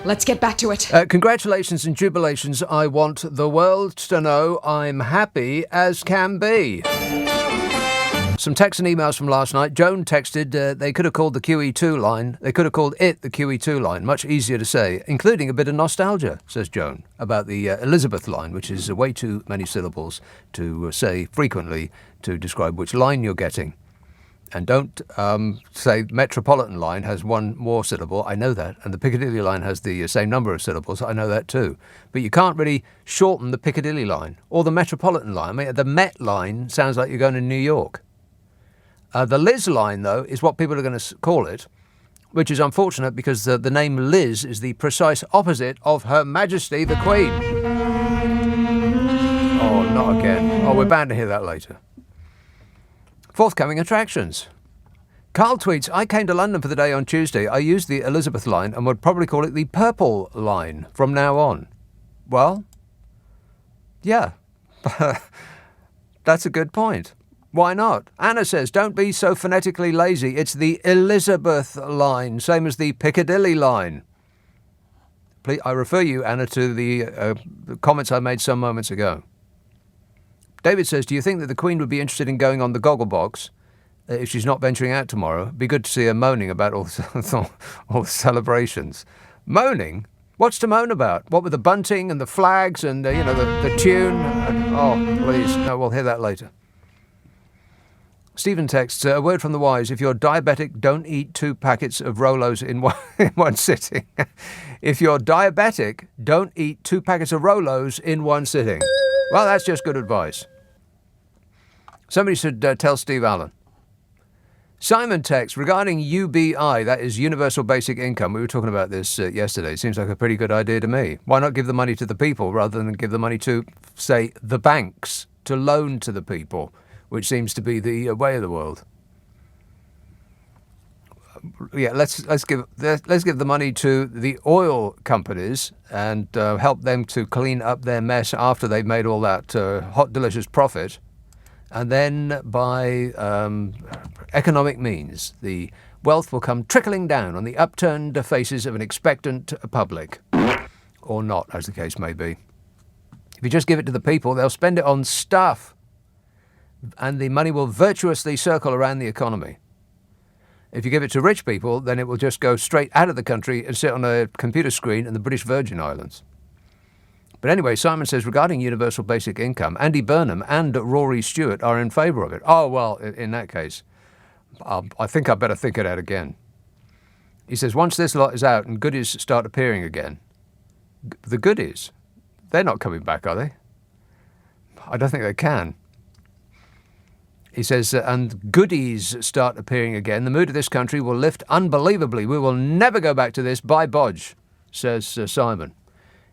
let's get back to it. Congratulations and jubilations. I want the world to know I'm happy as can be. Some texts and emails from last night. Joan texted, they could have called the QE2 line. They could have called it the QE2 line. Much easier to say, including a bit of nostalgia, says Joan, about the Elizabeth line, which is way too many syllables to say frequently to describe which line you're getting. And don't say Metropolitan line has one more syllable. I know that. And the Piccadilly line has the same number of syllables. I know that too. But you can't really shorten the Piccadilly line or the Metropolitan line. I mean, the Met line sounds like you're going to New York. The Liz line, though, is what people are going to call it, which is unfortunate because the name Liz is the precise opposite of Her Majesty the Queen. Oh, not again. Oh, we're bound to hear that later. Forthcoming attractions. Carl tweets, I came to London for the day on Tuesday. I used the Elizabeth line and would probably call it the Purple line from now on. Well, yeah, that's a good point. Why not? Anna says, don't be so phonetically lazy. It's the Elizabeth line, same as the Piccadilly line. Please, I refer you, Anna, to the comments I made some moments ago. David says, do you think that the Queen would be interested in going on the Gogglebox if she's not venturing out tomorrow? It'd be good to see her moaning about all the celebrations. Moaning? What's to moan about? What with the bunting and the flags and, the tune? Oh, please. No, we'll hear that later. Stephen texts, a word from the wise. If you're diabetic, don't eat 2 packets of Rolos in one sitting. If you're diabetic, don't eat 2 packets of Rolos in one sitting. Well, that's just good advice. Somebody should tell Steve Allen. Simon texts, regarding UBI, that is Universal Basic Income. We were talking about this yesterday. It seems like a pretty good idea to me. Why not give the money to the people rather than give the money to, say, the banks to loan to the people, which seems to be the way of the world. Yeah, let's give the money to the oil companies and help them to clean up their mess after they've made all that hot, delicious profit. And then by economic means, the wealth will come trickling down on the upturned faces of an expectant public. Or not, as the case may be. If you just give it to the people, they'll spend it on stuff. And the money will virtuously circle around the economy. If you give it to rich people, then it will just go straight out of the country and sit on a computer screen in the British Virgin Islands. But anyway, Simon says, regarding universal basic income, Andy Burnham and Rory Stewart are in favour of it. Oh, well, in that case, I think I better think it out again. He says, once this lot is out and goodies start appearing again, the goodies, they're not coming back, are they? I don't think they can. He says, and goodies start appearing again, the mood of this country will lift unbelievably. We will never go back to this. Bye, Bodge, says Simon.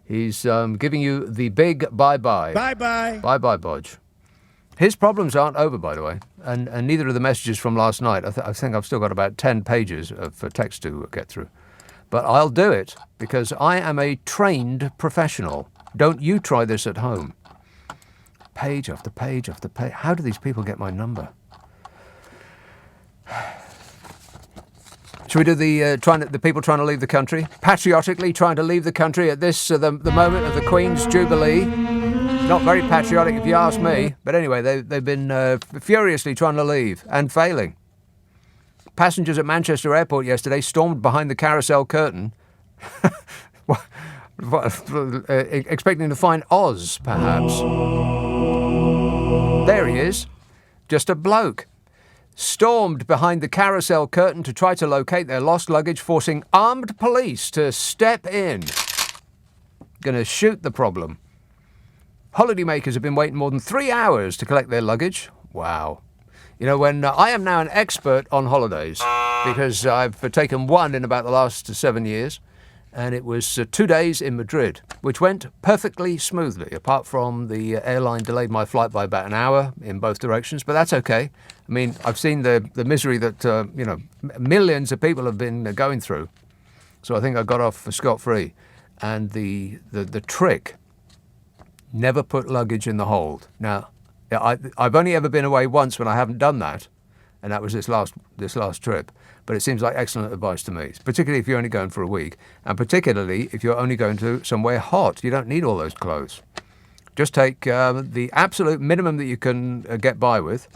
He's giving you the big bye-bye. Bye-bye. Bye-bye, Bodge. His problems aren't over, by the way, and neither are the messages from last night. I think I've still got about 10 pages of text to get through. But I'll do it because I am a trained professional. Don't you try this at home. Page after page after page. How do these people get my number? Should we do the people trying to leave the country? Patriotically trying to leave the country at this, the moment of the Queen's Jubilee. Not very patriotic if you ask me. But anyway, they've been furiously trying to leave and failing. Passengers at Manchester Airport yesterday stormed behind the carousel curtain. Expecting to find Oz, perhaps. There he is. Just a bloke. Stormed behind the carousel curtain to try to locate their lost luggage, forcing armed police to step in. Gonna shoot the problem. Holidaymakers have been waiting more than 3 hours to collect their luggage. Wow. You know, when I am now an expert on holidays, because I've taken one in about the last 7 years, and it was 2 days in Madrid, which went perfectly smoothly, apart from the airline delayed my flight by about an hour in both directions, but that's okay. I mean, I've seen the misery that, millions of people have been going through, so I think I got off scot-free. And the trick, never put luggage in the hold. Now, I've only ever been away once when I haven't done that, and that was this last trip. But it seems like excellent advice to me, particularly if you're only going for a week, and particularly if you're only going to somewhere hot. You don't need all those clothes. Just take the absolute minimum that you can get by with.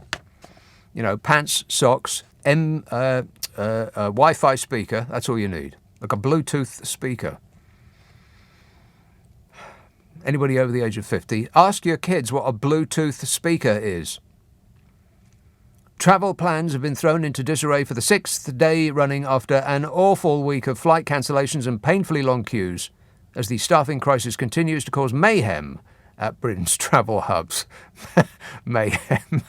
You know, pants, socks, Wi-Fi speaker. That's all you need. Like a Bluetooth speaker. Anybody over the age of 50, ask your kids what a Bluetooth speaker is. Travel plans have been thrown into disarray for the 6th day running after an awful week of flight cancellations and painfully long queues as the staffing crisis continues to cause mayhem at Britain's travel hubs. Mayhem.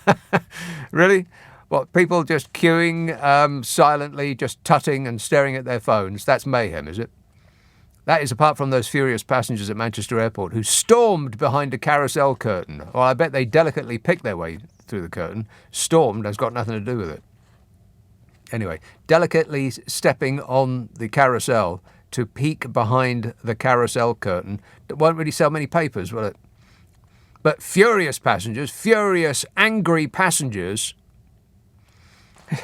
Really? What, people just queuing silently, just tutting and staring at their phones? That's mayhem, is it? That is apart from those furious passengers at Manchester Airport who stormed behind a carousel curtain. Well, I bet they delicately picked their way through the curtain. Stormed has got nothing to do with it. Anyway, delicately stepping on the carousel to peek behind the carousel curtain. It won't really sell many papers, will it? But furious passengers, furious, angry passengers.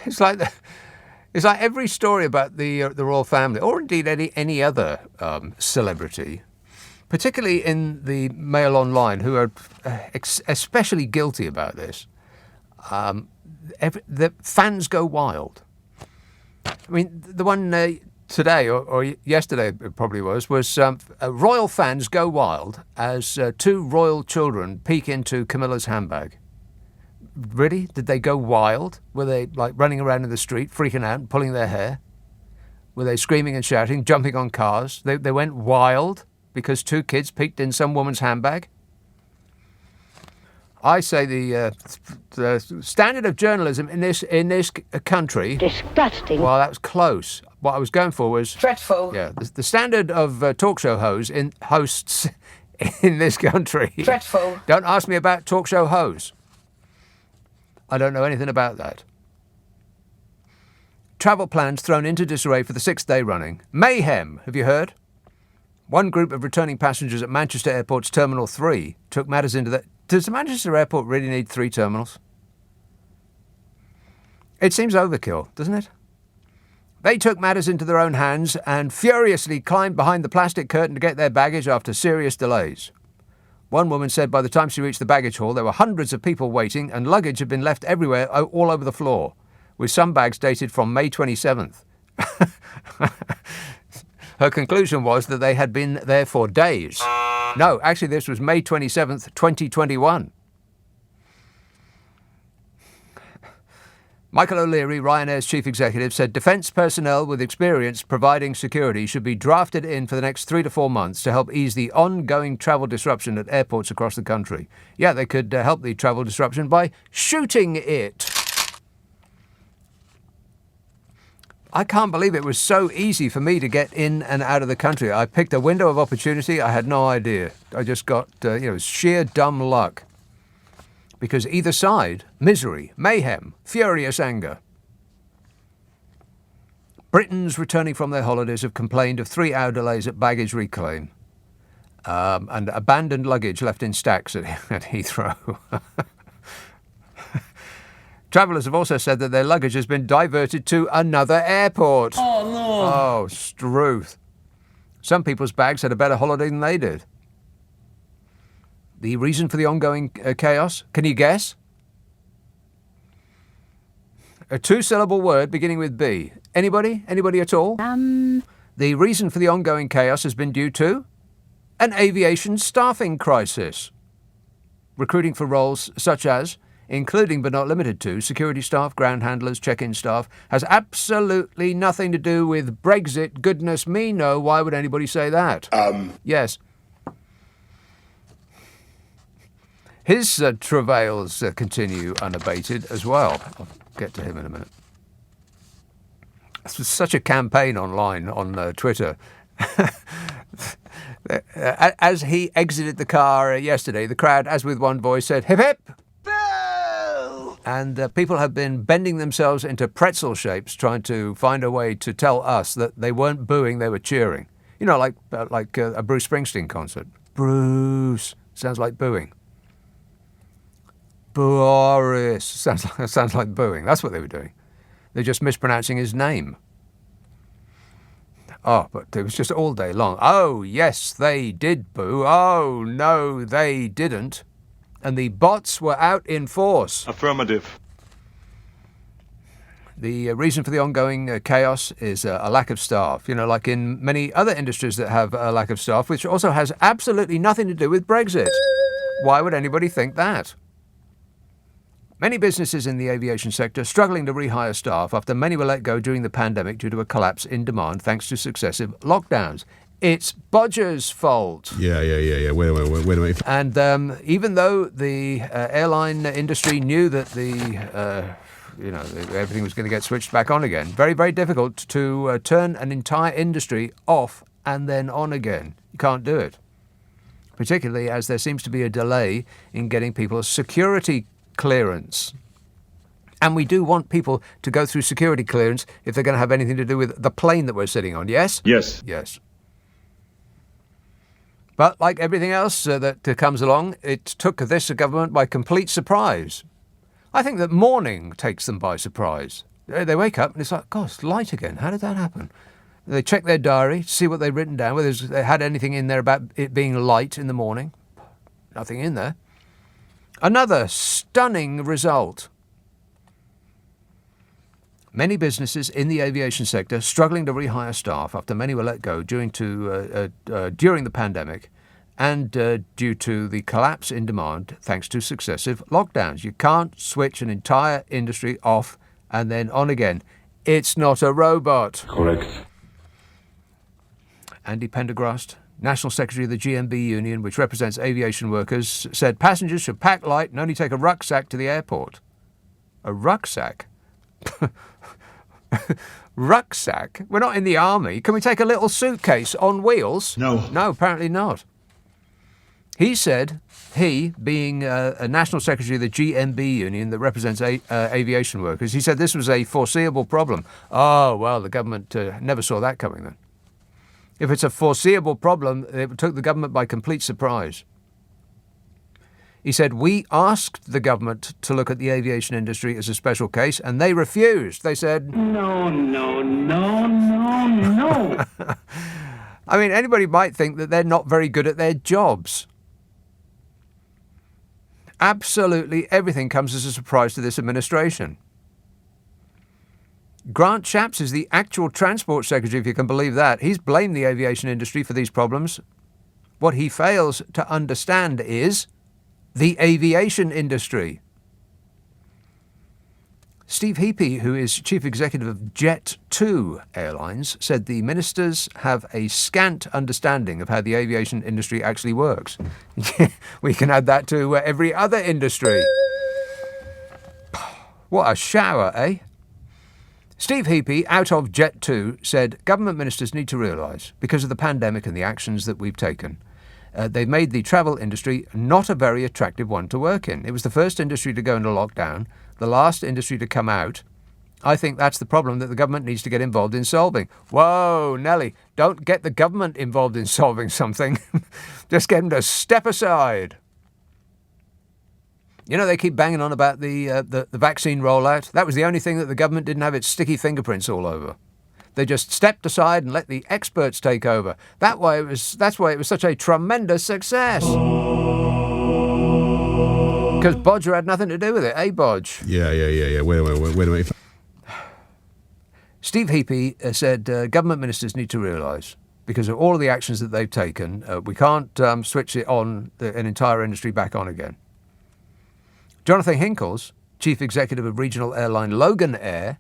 It's like every story about the royal family, or indeed any other celebrity, particularly in the Mail Online, who are especially guilty about this. The fans go wild. I mean, the one today or yesterday it probably was royal fans go wild as 2 royal children peek into Camilla's handbag. Really? Did they go wild? Were they like running around in the street, freaking out and pulling their hair? Were they screaming and shouting, jumping on cars? They went wild because 2 kids peeked in some woman's handbag? I say the standard of journalism in this country... Disgusting. Well, that was close. What I was going for was... Dreadful. Yeah, the standard of talk show hosts in this country... Dreadful. Don't ask me about talk show hosts. I don't know anything about that. Travel plans thrown into disarray for the 6th day running. Mayhem, have you heard? One group of returning passengers at Manchester Airport's Terminal 3 took matters into the... Does the Manchester Airport really need 3 terminals? It seems overkill, doesn't it? They took matters into their own hands and furiously climbed behind the plastic curtain to get their baggage after serious delays. One woman said by the time she reached the baggage hall, there were hundreds of people waiting and luggage had been left everywhere, all over the floor, with some bags dated from May 27th. Her conclusion was that they had been there for days. No, actually this was May 27th, 2021. Michael O'Leary, Ryanair's chief executive, said defence personnel with experience providing security should be drafted in for the next 3 to 4 months to help ease the ongoing travel disruption at airports across the country. Yeah, they could help the travel disruption by shooting it. I can't believe it was so easy for me to get in and out of the country. I picked a window of opportunity. I had no idea. I just got, sheer dumb luck. Because either side, misery, mayhem, furious anger. Britons returning from their holidays have complained of 3-hour delays at baggage reclaim and abandoned luggage left in stacks at Heathrow. Travellers have also said that their luggage has been diverted to another airport. Oh, no. Oh, Struth. Some people's bags had a better holiday than they did. The reason for the ongoing chaos? Can you guess? A 2-syllable word beginning with B. Anybody? Anybody at all? The reason for the ongoing chaos has been due to an aviation staffing crisis. Recruiting for roles such as, including but not limited to, security staff, ground handlers, check-in staff, has absolutely nothing to do with Brexit. Goodness me, no. Why would anybody say that? Yes. His travails continue unabated as well. I'll get to him in a minute. This was such a campaign online on Twitter. As he exited the car yesterday, the crowd, as with one voice, said, "Hip hip!" Boo! And people have been bending themselves into pretzel shapes trying to find a way to tell us that they weren't booing, they were cheering. You know, like a Bruce Springsteen concert. Bruce. Sounds like booing. Boris. Sounds like booing. That's what they were doing. They're just mispronouncing his name. Oh, but it was just all day long. Oh, yes, they did boo. Oh, no, they didn't. And the bots were out in force. Affirmative. The reason for the ongoing chaos is a lack of staff, like in many other industries that have a lack of staff, which also has absolutely nothing to do with Brexit. Why would anybody think that? Many businesses in the aviation sector struggling to rehire staff after many were let go during the pandemic due to a collapse in demand thanks to successive lockdowns. It's Bodger's fault. Yeah. Wait a minute. And even though the airline industry knew that everything was going to get switched back on again, very, very difficult to turn an entire industry off and then on again. You can't do it, particularly as there seems to be a delay in getting people's security clearance. And we do want people to go through security clearance if they're going to have anything to do with the plane that we're sitting on, yes? Yes. Yes. But like everything else that comes along, it took this government by complete surprise. I think that morning takes them by surprise. They wake up and it's like, God, it's light again. How did that happen? They check their diary, see what they've written down, whether they had anything in there about it being light in the morning. Nothing in there. Another stunning result. Many businesses in the aviation sector struggling to rehire staff after many were let go during the pandemic and due to the collapse in demand thanks to successive lockdowns. You can't switch an entire industry off and then on again. It's not a robot. Correct. Andy Pendergrast, National Secretary of the GMB Union, which represents aviation workers, said passengers should pack light and only take a rucksack to the airport. A rucksack? Rucksack? We're not in the army. Can we take a little suitcase on wheels? No. No, apparently not. He said, he, being a National Secretary of the GMB Union that represents aviation workers, he said this was a foreseeable problem. Oh, well, the government never saw that coming then. If it's a foreseeable problem, it took the government by complete surprise. He said, we asked the government to look at the aviation industry as a special case, and they refused. They said, No. I mean, anybody might think that they're not very good at their jobs. Absolutely everything comes as a surprise to this administration. Grant Shapps is the actual Transport Secretary, if you can believe that. He's blamed the aviation industry for these problems. What he fails to understand is the aviation industry. Steve Heapy, who is Chief Executive of Jet2 Airlines, said the ministers have a scant understanding of how the aviation industry actually works. We can add that to every other industry. What a shower, eh? Steve Heapy, out of Jet2, said government ministers need to realise, because of the pandemic and the actions that we've taken, they've made the travel industry not a very attractive one to work in. It was the first industry to go into lockdown, the last industry to come out. I think that's the problem that the government needs to get involved in solving. Whoa, Nelly, don't get the government involved in solving something. Just get them to step aside. You know, they keep banging on about the vaccine rollout. That was the only thing that the government didn't have its sticky fingerprints all over. They just stepped aside and let the experts take over. That's why it was such a tremendous success. Because Bodger had nothing to do with it, eh, Bodge? Yeah. Wait a minute. Steve Heapy said government ministers need to realise, because of all of the actions that they've taken, we can't switch it on, an entire industry back on again. Jonathan Hinkles, Chief Executive of regional airline Logan Air,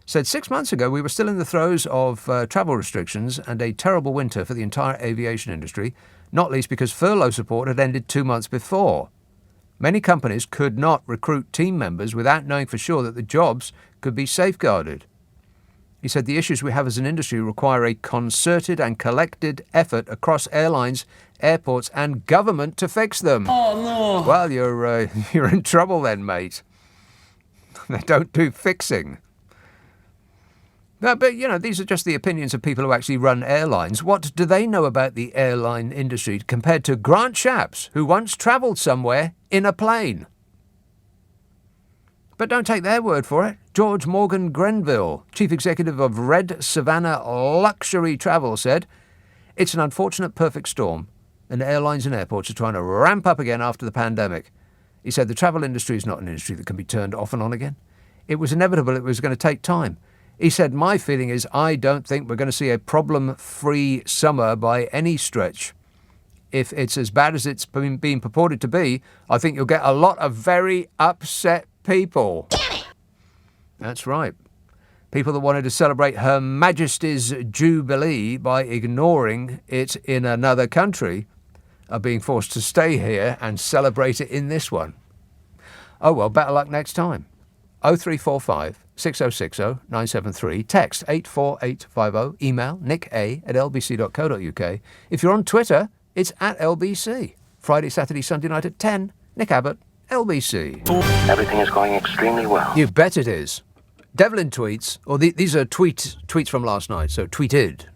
said 6 months ago we were still in the throes of travel restrictions and a terrible winter for the entire aviation industry, not least because furlough support had ended 2 months before. Many companies could not recruit team members without knowing for sure that the jobs could be safeguarded. He said the issues we have as an industry require a concerted and collected effort across airlines, airports and government to fix them. Oh, no. Well, you're in trouble then, mate. They don't do fixing. No, but, these are just the opinions of people who actually run airlines. What do they know about the airline industry compared to Grant Shapps, who once travelled somewhere in a plane? But don't take their word for it. George Morgan Grenville, chief executive of Red Savannah Luxury Travel, said, "It's an unfortunate perfect storm, and airlines and airports are trying to ramp up again after the pandemic." He said the travel industry is not an industry that can be turned off and on again. It was inevitable. It was going to take time. He said, "My feeling is I don't think we're going to see a problem-free summer by any stretch. If it's as bad as it's been purported to be, I think you'll get a lot of very upset people." That's right. People that wanted to celebrate Her Majesty's Jubilee by ignoring it in another country are being forced to stay here and celebrate it in this one. Oh well, better luck next time. 0345 6060 973. Text 84850. Email nicka@lbc.co.uk. If you're on Twitter, it's @LBC. Friday, Saturday, Sunday night at 10. Nick Abbot, LBC. Everything is going extremely well. You bet it is. Devlin tweets, or these are tweets from last night, so tweeted.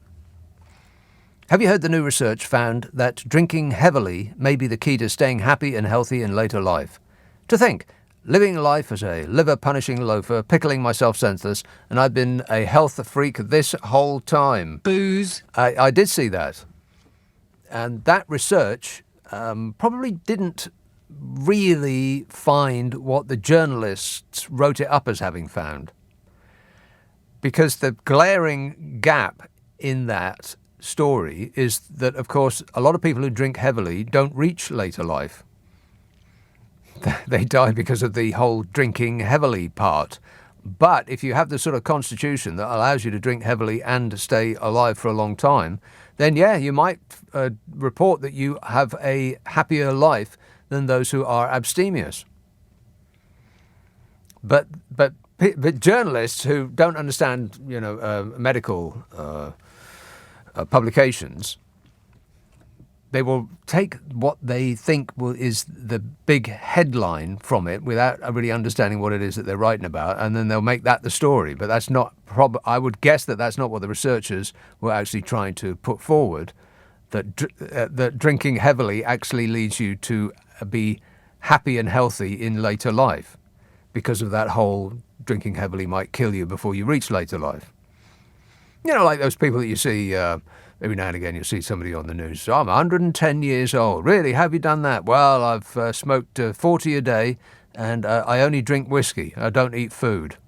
Have you heard the new research found that drinking heavily may be the key to staying happy and healthy in later life? To think, living life as a liver-punishing loafer, pickling myself senseless, and I've been a health freak this whole time. Booze. I did see that. And that research probably didn't really find what the journalists wrote it up as having found. Because the glaring gap in that story is that, of course, a lot of people who drink heavily don't reach later life. They die because of the whole drinking heavily part. But if you have the sort of constitution that allows you to drink heavily and stay alive for a long time, then yeah, you might report that you have a happier life than those who are abstemious. But journalists who don't understand, medical publications, they will take what they think is the big headline from it without really understanding what it is that they're writing about, and then they'll make that the story. But that's not. I would guess that that's not what the researchers were actually trying to put forward. That drinking heavily actually leads you to be happy and healthy in later life, because of that whole drinking heavily might kill you before you reach later life. You know, like those people that you see. Every now and again you'll see somebody on the news. So I'm 110 years old. Really? Have you done that? Well, I've smoked 40 a day and I only drink whiskey. I don't eat food.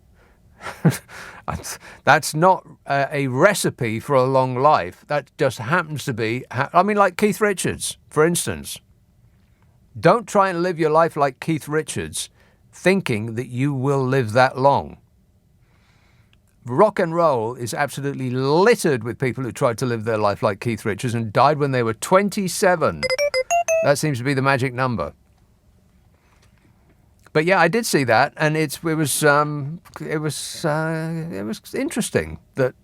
That's not a recipe for a long life. That just happens to be... like Keith Richards, for instance. Don't try and live your life like Keith Richards, thinking that you will live that long. Rock and roll is absolutely littered with people who tried to live their life like Keith Richards and died when they were 27. That seems to be the magic number. But yeah, I did see that, and it was interesting that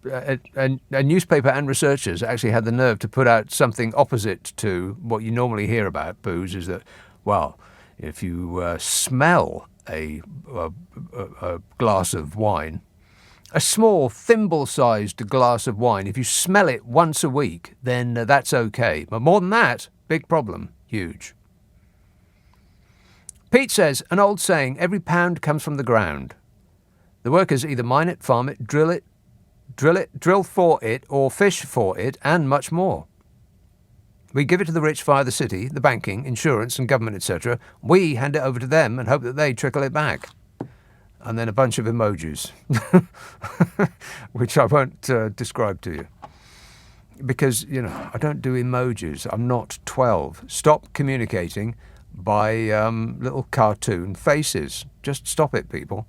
a newspaper and researchers actually had the nerve to put out something opposite to what you normally hear about booze. Is that, well, if you smell a glass of wine. A small, thimble-sized glass of wine, if you smell it once a week, then that's okay. But more than that, big problem, huge. Pete says, an old saying, every pound comes from the ground. The workers either mine it, farm it, drill for it, or fish for it, and much more. We give it to the rich via the city, the banking, insurance, and government, etc. We hand it over to them and hope that they trickle it back. And then a bunch of emojis, which I won't describe to you. Because, I don't do emojis. I'm not 12. Stop communicating by little cartoon faces. Just stop it, people.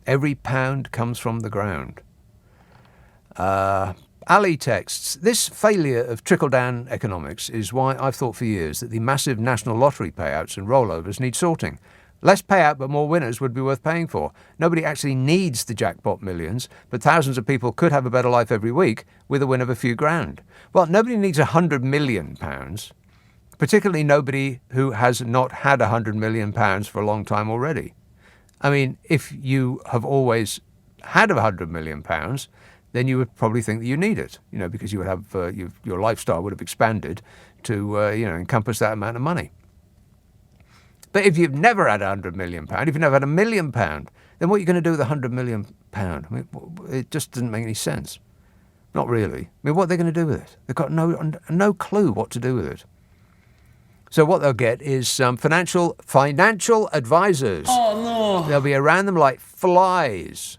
Every pound comes from the ground. Ali texts, this failure of trickle-down economics is why I've thought for years that the massive national lottery payouts and rollovers need sorting. Less payout but more winners would be worth paying for. Nobody actually needs the jackpot millions, but thousands of people could have a better life every week with a win of a few grand. Well, nobody needs £100 million, particularly nobody who has not had £100 million for a long time already. I mean, if you have always had £100 million, then you would probably think that you need it, because you would have your lifestyle would have expanded to encompass that amount of money. But if you've never had £100 million, if you've never had £1 million, then what are you going to do with £100 million? I mean, it just doesn't make any sense. Not really. I mean, what are they going to do with it? They've got no clue what to do with it. So what they'll get is some financial advisors. Oh, no. They'll be around them like flies.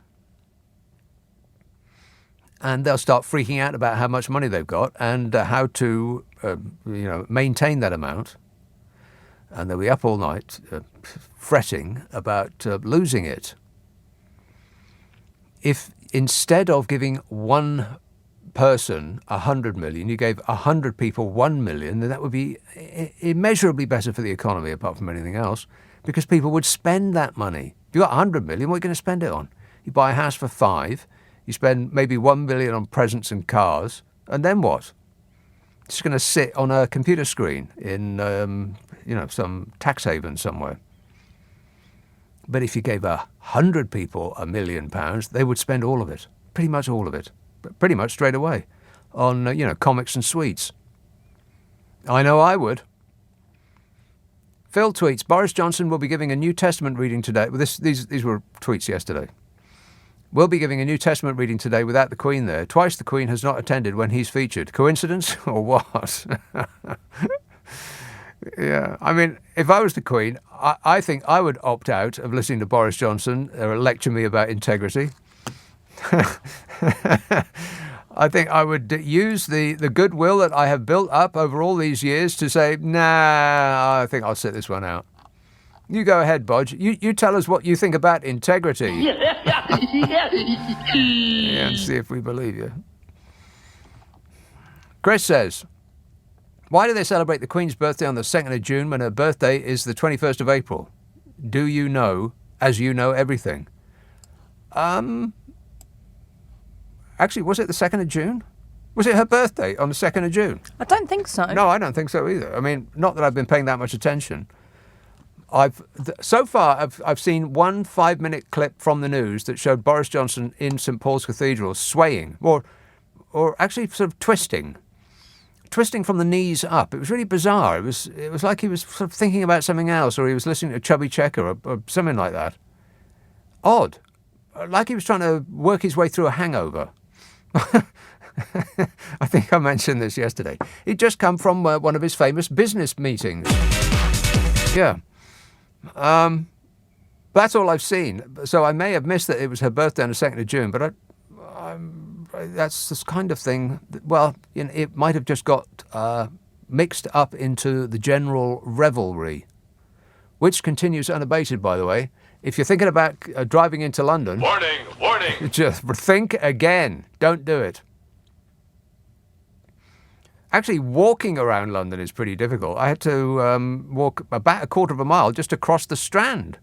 And they'll start freaking out about how much money they've got and how to, maintain that amount. And they'll be up all night fretting about losing it. If instead of giving one person 100 million, you gave 100 people 1 million, then that would be immeasurably better for the economy, apart from anything else, because people would spend that money. If you got 100 million, what are you going to spend it on? You buy a house for 5, you spend maybe 1 million on presents and cars, and then what? It's going to sit on a computer screen in, some tax haven somewhere. But if you gave 100 people £1 million, they would spend all of it, pretty much all of it. Pretty much straight away on, comics and sweets. I know I would. Phil tweets, Boris Johnson will be giving a New Testament reading today. Well, these were tweets yesterday. Will be giving a New Testament reading today without the Queen there. Twice the Queen has not attended when he's featured. Coincidence or what? Yeah, I mean, if I was the Queen, I think I would opt out of listening to Boris Johnson lecture me about integrity. I think I would use the goodwill that I have built up over all these years to say, nah, I think I'll sit this one out. You go ahead, Bodge. You tell us what you think about integrity. Yeah, and see if we believe you. Chris says, why do they celebrate the Queen's birthday on the 2nd of June when her birthday is the 21st of April? Do you know, as you know everything? Actually, was it the 2nd of June? Was it her birthday on the 2nd of June? I don't think so. No, I don't think so either. I mean, not that I've been paying that much attention. So far, I've seen one 5-minute clip from the news that showed Boris Johnson in St Paul's Cathedral swaying, or actually sort of twisting from the knees up. It was really bizarre. It was like he was sort of thinking about something else, or he was listening to Chubby Checker or something like that. Odd. Like he was trying to work his way through a hangover. I think I mentioned this yesterday. He'd just come from one of his famous business meetings. Yeah. That's all I've seen. So I may have missed that it was her birthday on the 2nd of June, but that's this kind of thing. It might have just got mixed up into the general revelry, which continues unabated, by the way. If you're thinking about driving into London... Warning! Just think again. Don't do it. Actually, walking around London is pretty difficult. I had to walk about a quarter of a mile just to cross the Strand.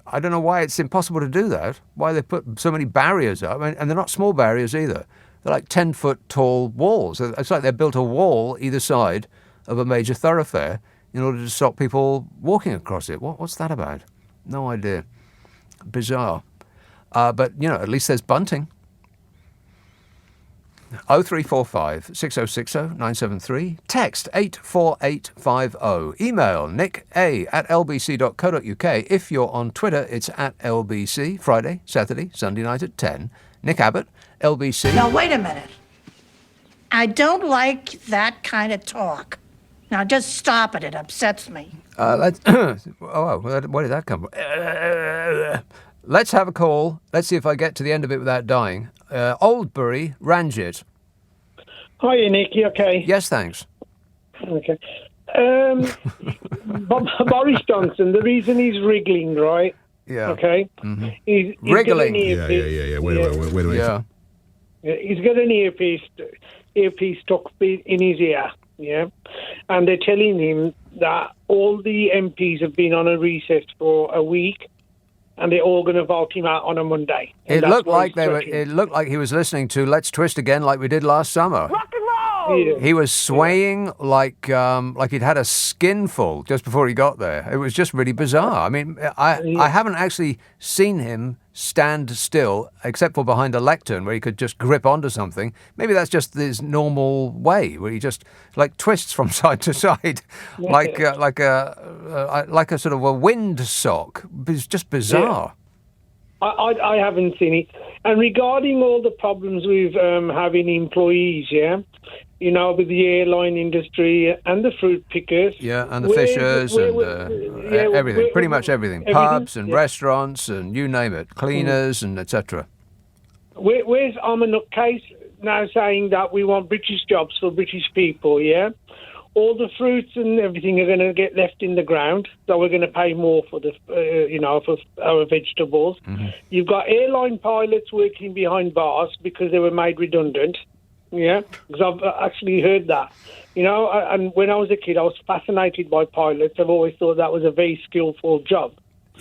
I don't know why it's impossible to do that, why they put so many barriers up. And they're not small barriers either. They're like 10-foot tall walls. It's like they built a wall either side of a major thoroughfare in order to stop people walking across it. What's that about? No idea. Bizarre. But, at least there's bunting. 0345 6060 973. Text 84850. Email nick@lbc.co.uk. If you're on Twitter, it's @LBC. Friday, Saturday, Sunday night at 10. Nick Abbot, LBC. Now, wait a minute. I don't like that kind of talk. Now, just stop it. It upsets me. Where did that come from? Let's have a call. Let's see if I get to the end of it without dying. Oldbury, Ranjit. Hiya, Nick. You okay? Yes, thanks. Okay. Boris Johnson, the reason he's wriggling, right? Yeah. Okay? Mm-hmm. He's Wriggling. Yeah. Wait a minute. Yeah. He's got an earpiece stuck in his ear, yeah? And they're telling him that all the MPs have been on a recess for a week, and they're all going to vote him out on a Monday. It looked like he was listening to Let's Twist Again like we did last summer. Rock and roll! He was swaying like he'd had a skinful just before he got there. It was just really bizarre. I mean, I haven't actually seen him stand still except for behind a lectern where he could just grip onto something. Maybe that's just his normal way, where he just like twists from side to side, like a sort of a wind sock. It's just bizarre. I haven't seen it. And regarding all the problems with having employees, with the airline industry and the fruit pickers. Yeah, and the fishers and everything, pretty much everything. Pubs and restaurants and you name it, cleaners and etc. Where's Armanuk case now saying that we want British jobs for British people, all the fruits and everything are going to get left in the ground, so we're going to pay more for the, for our vegetables. Mm-hmm. You've got airline pilots working behind bars because they were made redundant. Yeah, because I've actually heard that. And when I was a kid, I was fascinated by pilots. I've always thought that was a very skillful job.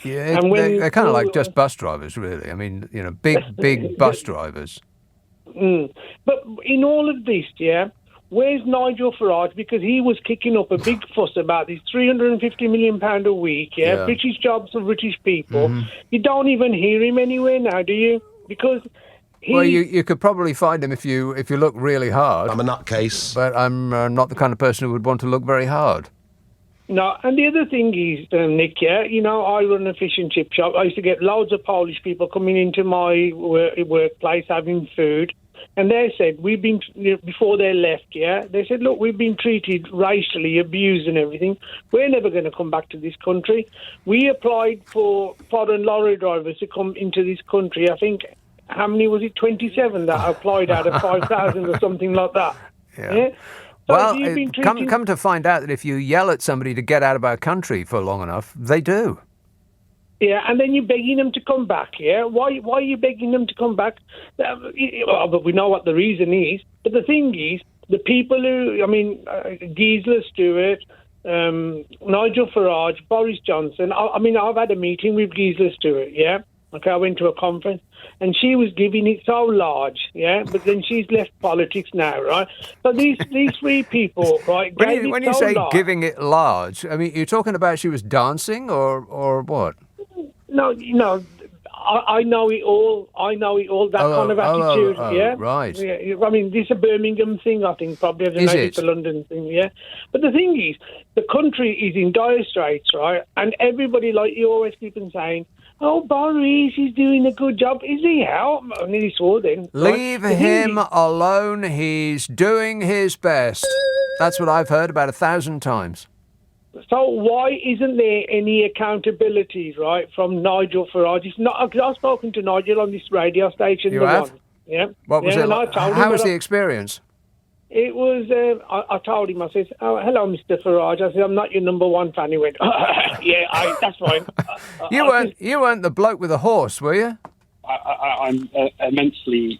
Yeah, they're kind of like just bus drivers, really. I mean, big bus drivers. But in all of this, where's Nigel Farage? Because he was kicking up a big fuss about this £350 million a week, British jobs for British people. Mm-hmm. You don't even hear him anywhere now, do you? Because well, you could probably find him if you look really hard. I'm a nutcase. But I'm not the kind of person who would want to look very hard. No, and the other thing is, Nick, I run a fish and chip shop. I used to get loads of Polish people coming into my workplace having food. And they said, before they left, they said, look, we've been treated racially, abused and everything. We're never going to come back to this country. We applied for foreign lorry drivers to come into this country. I think, how many was it? 27 that applied out of 5,000 or something like that. Yeah. So well, come to find out that if you yell at somebody to get out of our country for long enough, they do. Yeah, and then you're begging them to come back, Why are you begging them to come back? But we know what the reason is. But the thing is, the people who, Gisela Stewart, Nigel Farage, Boris Johnson, I've had a meeting with Gisela Stewart, Okay, I went to a conference, and she was giving it so large, but then she's left politics now, right? But these three people, right? When you say giving it large, I mean, you're talking about she was dancing or what? No, I know it all. That kind of attitude, right. Yeah, I mean, this is a Birmingham thing, I think, probably. I don't know if it's a London thing, But the thing is, the country is in dire straits, right? And everybody, like you always keep on saying, oh, Boris, he's doing a good job. Is he out? I nearly swore then. Leave him alone. He's doing his best. That's what I've heard about 1,000 times. So why isn't there any accountability, right, from Nigel Farage? It's not, because I've spoken to Nigel on this radio station. You have? What was it? How was the experience? It was, I told him, I said, oh, hello, Mr. Farage. I said, I'm not your number one fan. He went, that's fine. You weren't the bloke with the horse, were you? I'm immensely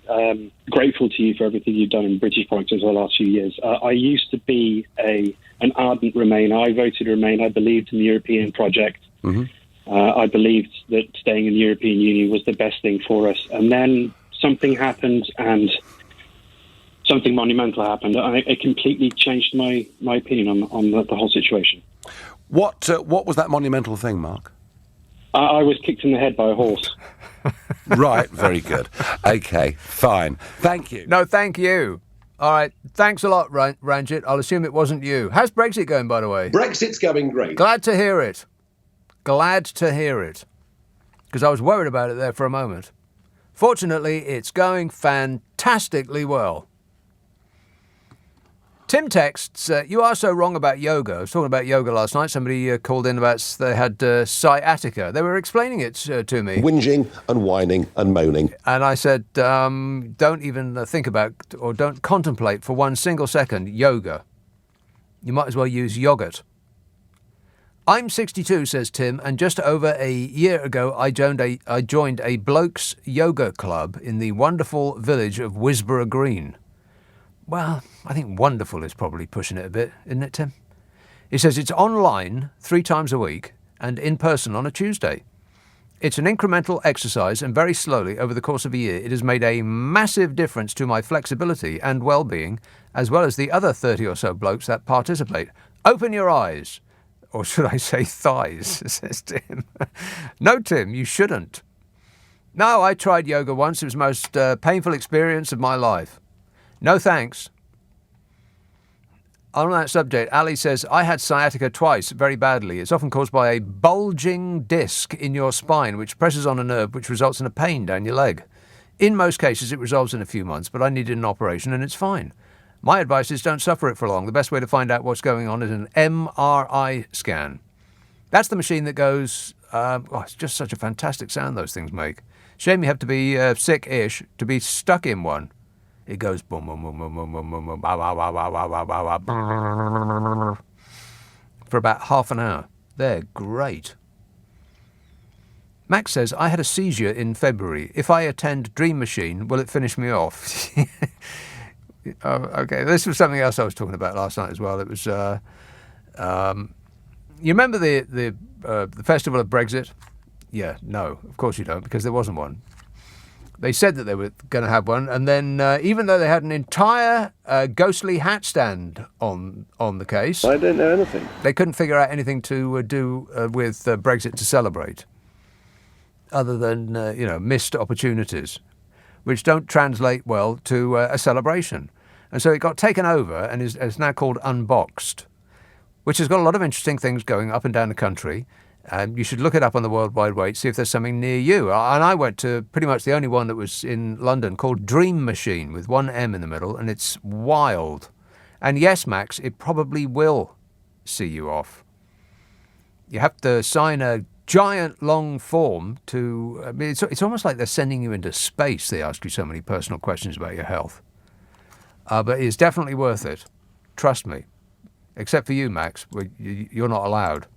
grateful to you for everything you've done in British politics over the last few years. I used to be an ardent Remainer. I voted Remain. I believed in the European project. Mm-hmm. I believed that staying in the European Union was the best thing for us. And then something happened, and something monumental happened. It completely changed my opinion on the whole situation. What was that monumental thing, Mark? I was kicked in the head by a horse. Right, very good. Okay, fine. Thank you. No, thank you. All right, thanks a lot, Ranjit. I'll assume it wasn't you. How's Brexit going, by the way? Brexit's going great. Glad to hear it. Because I was worried about it there for a moment. Fortunately, it's going fantastically well. Tim texts, you are so wrong about yoga. I was talking about yoga last night. Somebody called in about they had sciatica. They were explaining it to me. Whinging and whining and moaning. And I said, don't even think about or don't contemplate for one single second yoga. You might as well use yogurt. I'm 62, says Tim, and just over a year ago I joined a blokes yoga club in the wonderful village of Wisborough Green. Well, I think wonderful is probably pushing it a bit, isn't it, Tim? He says it's online 3 times a week and in person on a Tuesday. It's an incremental exercise, and very slowly, over the course of a year, it has made a massive difference to my flexibility and well-being, as well as the other 30 or so blokes that participate. Open your eyes. Or should I say thighs, says Tim. No, Tim, you shouldn't. No, I tried yoga once. It was the most painful experience of my life. No thanks. On that subject, Ali says, I had sciatica twice, very badly. It's often caused by a bulging disc in your spine, which presses on a nerve, which results in a pain down your leg. In most cases, it resolves in a few months, but I needed an operation and it's fine. My advice is don't suffer it for long. The best way to find out what's going on is an MRI scan. That's the machine that goes... it's just such a fantastic sound those things make. Shame you have to be sick-ish to be stuck in one. It goes boom, boom, boom, boom, boom, boom, boom, boom, bah, bah, bah, bah, bah, bah, bah, for about half an hour. They're great. Max says, I had a seizure in February. If I attend Dream Machine, will it finish me off? Okay, this was something else I was talking about last night as well. It was, you remember the Festival of Brexit? Yeah, no, of course you don't, because there wasn't one. They said that they were going to have one, and then even though they had an entire ghostly hat stand on the case... I don't know anything. They couldn't figure out anything to do with Brexit to celebrate, other than, missed opportunities, which don't translate well to a celebration. And so it got taken over and is now called Unboxed, which has got a lot of interesting things going up and down the country. You should look it up on the World Wide Web, see if there's something near you. And I went to pretty much the only one that was in London called Dream Machine with one M in the middle, and it's wild. And yes, Max, it probably will see you off. You have to sign a giant long form to... I mean, it's almost like they're sending you into space. They ask you so many personal questions about your health. But it's definitely worth it. Trust me. Except for you, Max. You're not allowed.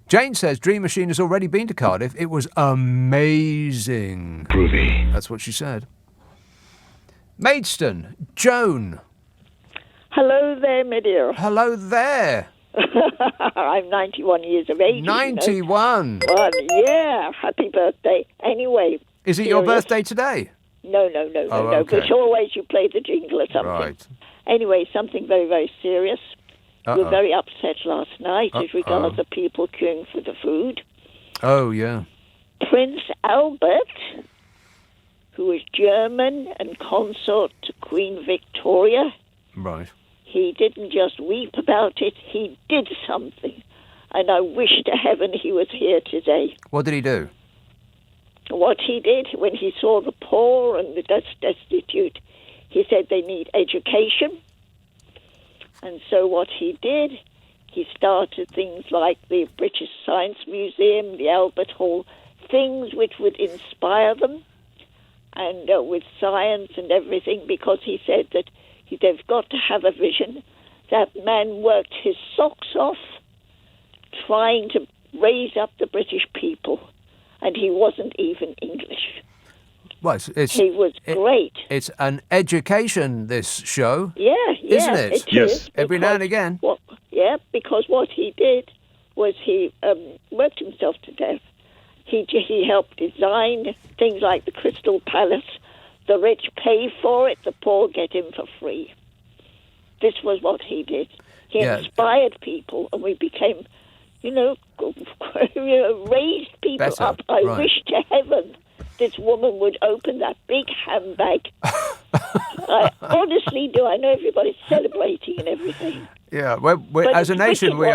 Jane says Dream Machine has already been to Cardiff. It was amazing. Groovy. That's what she said. Maidstone, Joan. Hello there, my dear. Hello there. I'm 91 years of age. 91. Well, yeah, happy birthday. Anyway. Is it your birthday today? No. Okay. But always you play the jingle or something. Right. Anyway, something very, very serious. We were very upset last night as regards the people queuing for the food. Oh, yeah. Prince Albert, who is German and consort to Queen Victoria. Right. He didn't just weep about it, he did something. And I wish to heaven he was here today. What did he do? What he did when he saw the poor and the destitute, he said they need education. And so what he did, he started things like the British Science Museum, the Albert Hall, things which would inspire them, and with science and everything, because he said that they've got to have a vision. That man worked his socks off trying to raise up the British people, and he wasn't even English. Well, he was great. It's an education, this show. Yeah. Isn't it? It is, every now and again. Because what he did was he worked himself to death. He helped design things like the Crystal Palace. The rich pay for it, the poor get in for free. This was what he did. He inspired people, and we became, raised people better. up. I wish to heaven this woman would open that big handbag. I honestly do. I know everybody's celebrating and everything. Yeah, as a nation, we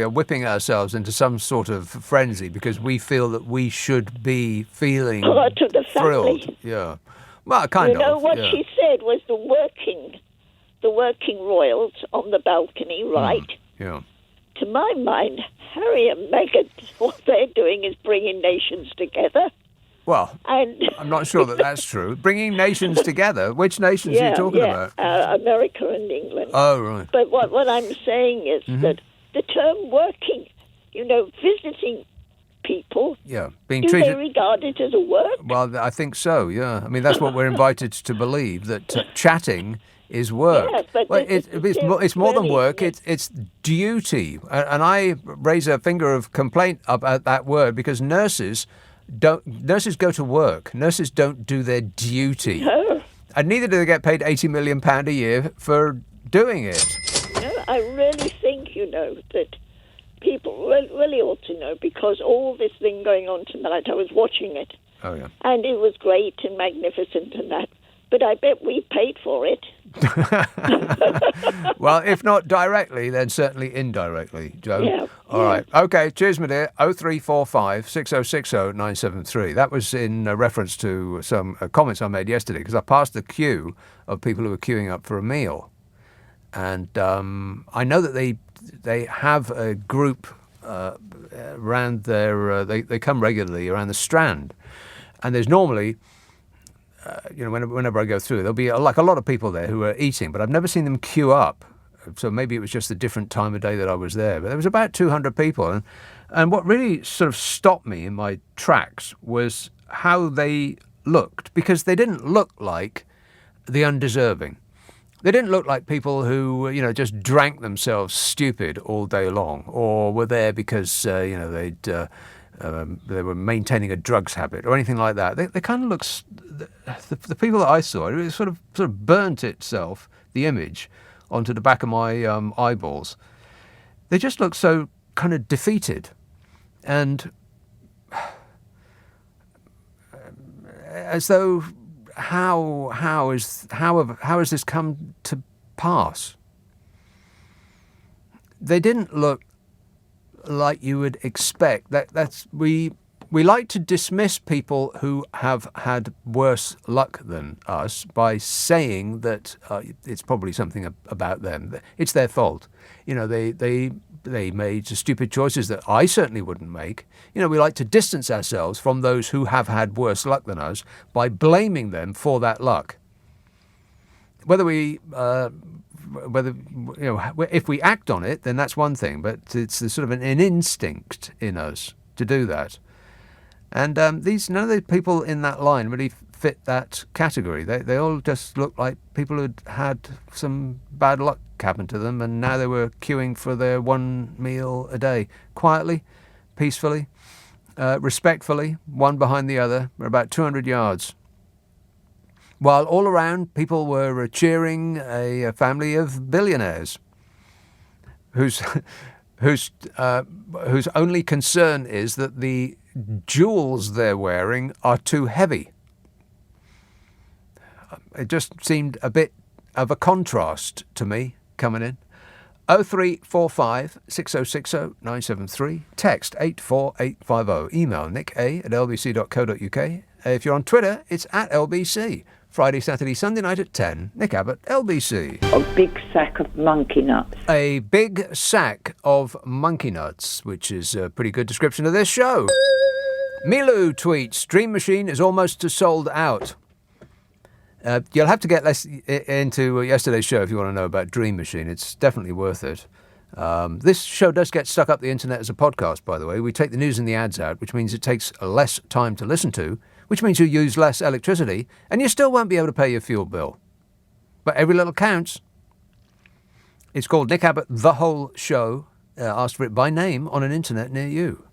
are whipping ourselves into some sort of frenzy because we feel that we should be feeling thrilled. Yeah, well, kind of. You know what she said was the working royals on the balcony, right? Yeah. To my mind, Harry and Meghan, what they're doing is bringing nations together. Well, I'm not sure that that's true. Bringing nations together? Which nations are you talking about? America and England. Oh, right. But what I'm saying is that the term working, visiting people, being do treated... they regard it as a work? Well, I think so, yeah. I mean, that's what we're invited to believe, that chatting is work. Yes, but well, this is it's more than really- work. It's duty, and I raise a finger of complaint about that word because nurses go to work. Nurses don't do their duty, No, and neither do they get paid £80 million a year for doing it. no, I really think, that people really ought to know, because all this thing going on tonight, I was watching it, Oh yeah. and it was great and magnificent and that, but I bet we paid for it. Well, if not directly, then certainly indirectly, Joe. Yeah, All right. Okay. Cheers, my dear. 0345 6060 973. That was in reference to some comments I made yesterday because I passed the queue of people who were queuing up for a meal. And I know that they have a group around their... they come regularly around the Strand. And there's normally... whenever I go through, there'll be like a lot of people there who are eating, but I've never seen them queue up. So maybe it was just a different time of day that I was there. But there was about 200 people. And what really sort of stopped me in my tracks was how they looked, because they didn't look like the undeserving. They didn't look like people who, just drank themselves stupid all day long, or were there because, they were maintaining a drugs habit or anything like that. They kind of look... The people that I saw, it sort of burnt itself, the image, onto the back of my eyeballs. They just look so kind of defeated. And as though, how has this come to pass? They didn't look like you would expect. We like to dismiss people who have had worse luck than us by saying that it's probably something about them. It's their fault. They made stupid choices that I certainly wouldn't make. We like to distance ourselves from those who have had worse luck than us by blaming them for that luck. If we act on it, then that's one thing, but it's sort of an instinct in us to do that. And none of the people in that line really fit that category. They all just looked like people who'd had some bad luck happen to them, and now they were queuing for their one meal a day, quietly, peacefully, respectfully, one behind the other, about 200 yards. While all around, people were cheering a family of billionaires whose only concern is that the jewels they're wearing are too heavy. It just seemed a bit of a contrast to me coming in. 0345 6060 973. Text 84850. Email nick@lbc.co.uk. If you're on Twitter, it's @LBC. Friday, Saturday, Sunday night at 10. Nick Abbott, LBC. A big sack of monkey nuts. A big sack of monkey nuts, which is a pretty good description of this show. Milu tweets, Dream Machine is almost sold out. You'll have to get less into yesterday's show if you want to know about Dream Machine. It's definitely worth it. This show does get stuck up the internet as a podcast, by the way. We take the news and the ads out, which means it takes less time to listen to, which means you use less electricity, and you still won't be able to pay your fuel bill. But every little counts. It's called Nick Abbott, The Whole Show. Asked for it by name on an internet near you.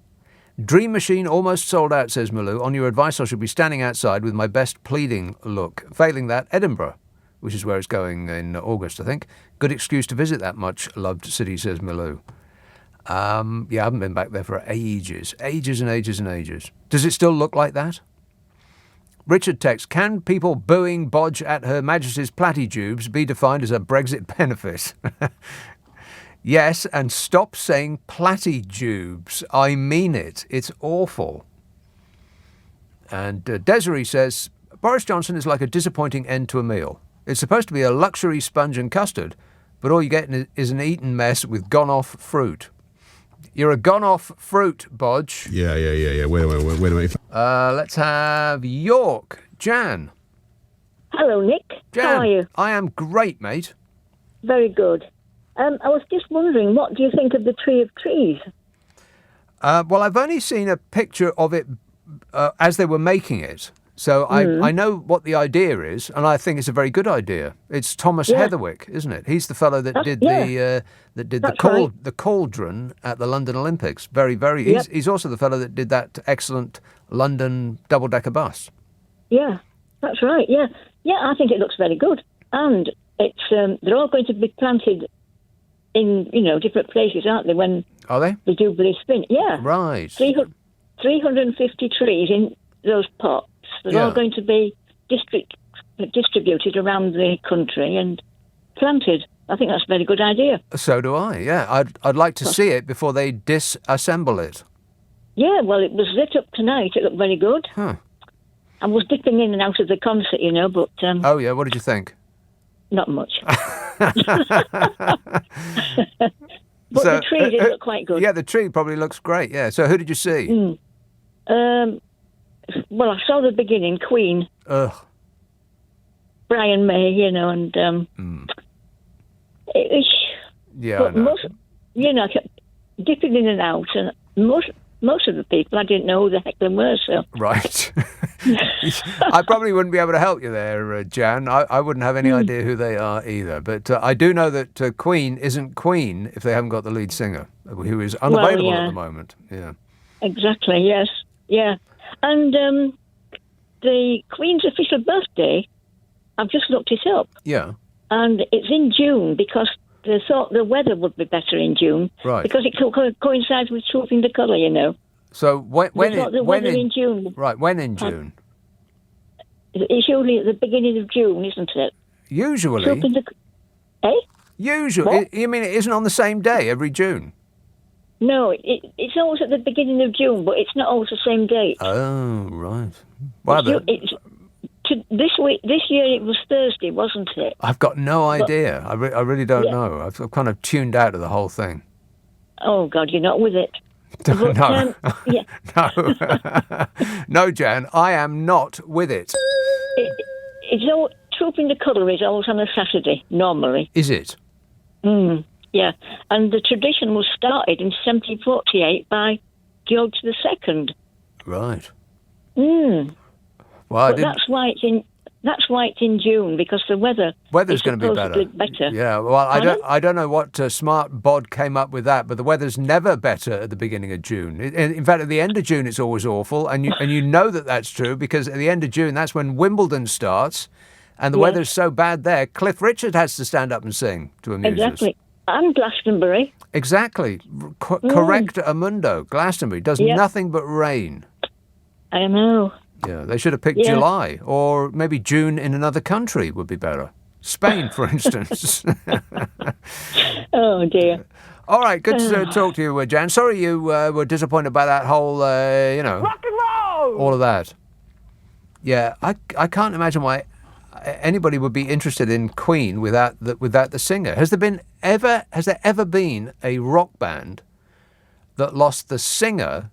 Dream Machine almost sold out, says Malou. On your advice, I should be standing outside with my best pleading look. Failing that, Edinburgh, which is where it's going in August, I think. Good excuse to visit that much-loved city, says Malou. I haven't been back there for ages. Ages and ages and ages. Does it still look like that? Richard texts, can people booing Bodge at Her Majesty's platitubes be defined as a Brexit benefit? Yes, and stop saying platitubes. I mean it. It's awful. And Desiree says, Boris Johnson is like a disappointing end to a meal. It's supposed to be a luxury sponge and custard, but all you get is an eaten mess with gone-off fruit. You're a gone-off fruit, Bodge. Yeah. Wait a minute. Let's have York. Jan. Hello, Nick. Jan, how are you? I am great, mate. Very good. I was just wondering, what do you think of the Tree of Trees? Well, I've only seen a picture of it as they were making it. So I know what the idea is, and I think it's a very good idea. It's Thomas Heatherwick, isn't it? He's the fellow that did the cauldron at the London Olympics. Very, very. He's also the fellow that did that excellent London double-decker bus. Yeah, that's right. Yeah, I think it looks very good, and it's they're all going to be planted in different places, aren't they? When are they? The Jubilee spin. Yeah, right. 350 trees in those pots. They're all going to be distributed around the country and planted. I think that's a very good idea. So do I. Yeah, I'd like to see it before they disassemble it. Yeah, well, it was lit up tonight. It looked very good. Huh. I was dipping in and out of the concert, but... oh, yeah, what did you think? Not much. But the tree did look quite good. Yeah, the tree probably looks great, yeah. So who did you see? Well, I saw the beginning, Queen. Ugh. Brian May, and... It was... Yeah, but I know. I kept dipping in and out, and most of the people, I didn't know who the heck they were, so... Right. I probably wouldn't be able to help you there, Jan. I wouldn't have any idea who they are either. But I do know that Queen isn't Queen if they haven't got the lead singer, who is unavailable at the moment. Yeah. Exactly, yes. Yeah. And the Queen's official birthday, I've just looked it up. Yeah. And it's in June because they thought the weather would be better in June. Right. Because it coincides with Trooping the Colour, So when in June. Right, when in June? It's usually at the beginning of June, isn't it? Usually. Usually. What? You mean it isn't on the same day every June? No, it's always at the beginning of June, but it's not always the same date. Oh, right. This year it was Thursday, wasn't it? I've got no idea. I really don't know. I've kind of tuned out of the whole thing. Oh, God, you're not with it. No. Yeah. No. No, Jan, I am not with it. It's all Trooping the Colour is always on a Saturday, normally. Is it? Yeah. And the tradition was started in 1748 by George II. Right. Well, but that's why it's in June, because the weather's going to be better. Yeah, well, I don't know what smart bod came up with that, but the weather's never better at the beginning of June. In fact, at the end of June, it's always awful, and you know that's true because at the end of June, that's when Wimbledon starts, and the weather's so bad there. Cliff Richard has to stand up and sing to amuse us. Exactly. And Glastonbury. Exactly. Correct, Amundo. Glastonbury does nothing but rain. I know. Yeah, they should have picked July, or maybe June in another country would be better. Spain, for instance. Oh, dear. All right, good to talk to you, Jan. Sorry you were disappointed by that whole, rock and roll! All of that. Yeah, I can't imagine why anybody would be interested in Queen without the singer. Has there ever been a rock band that lost the singer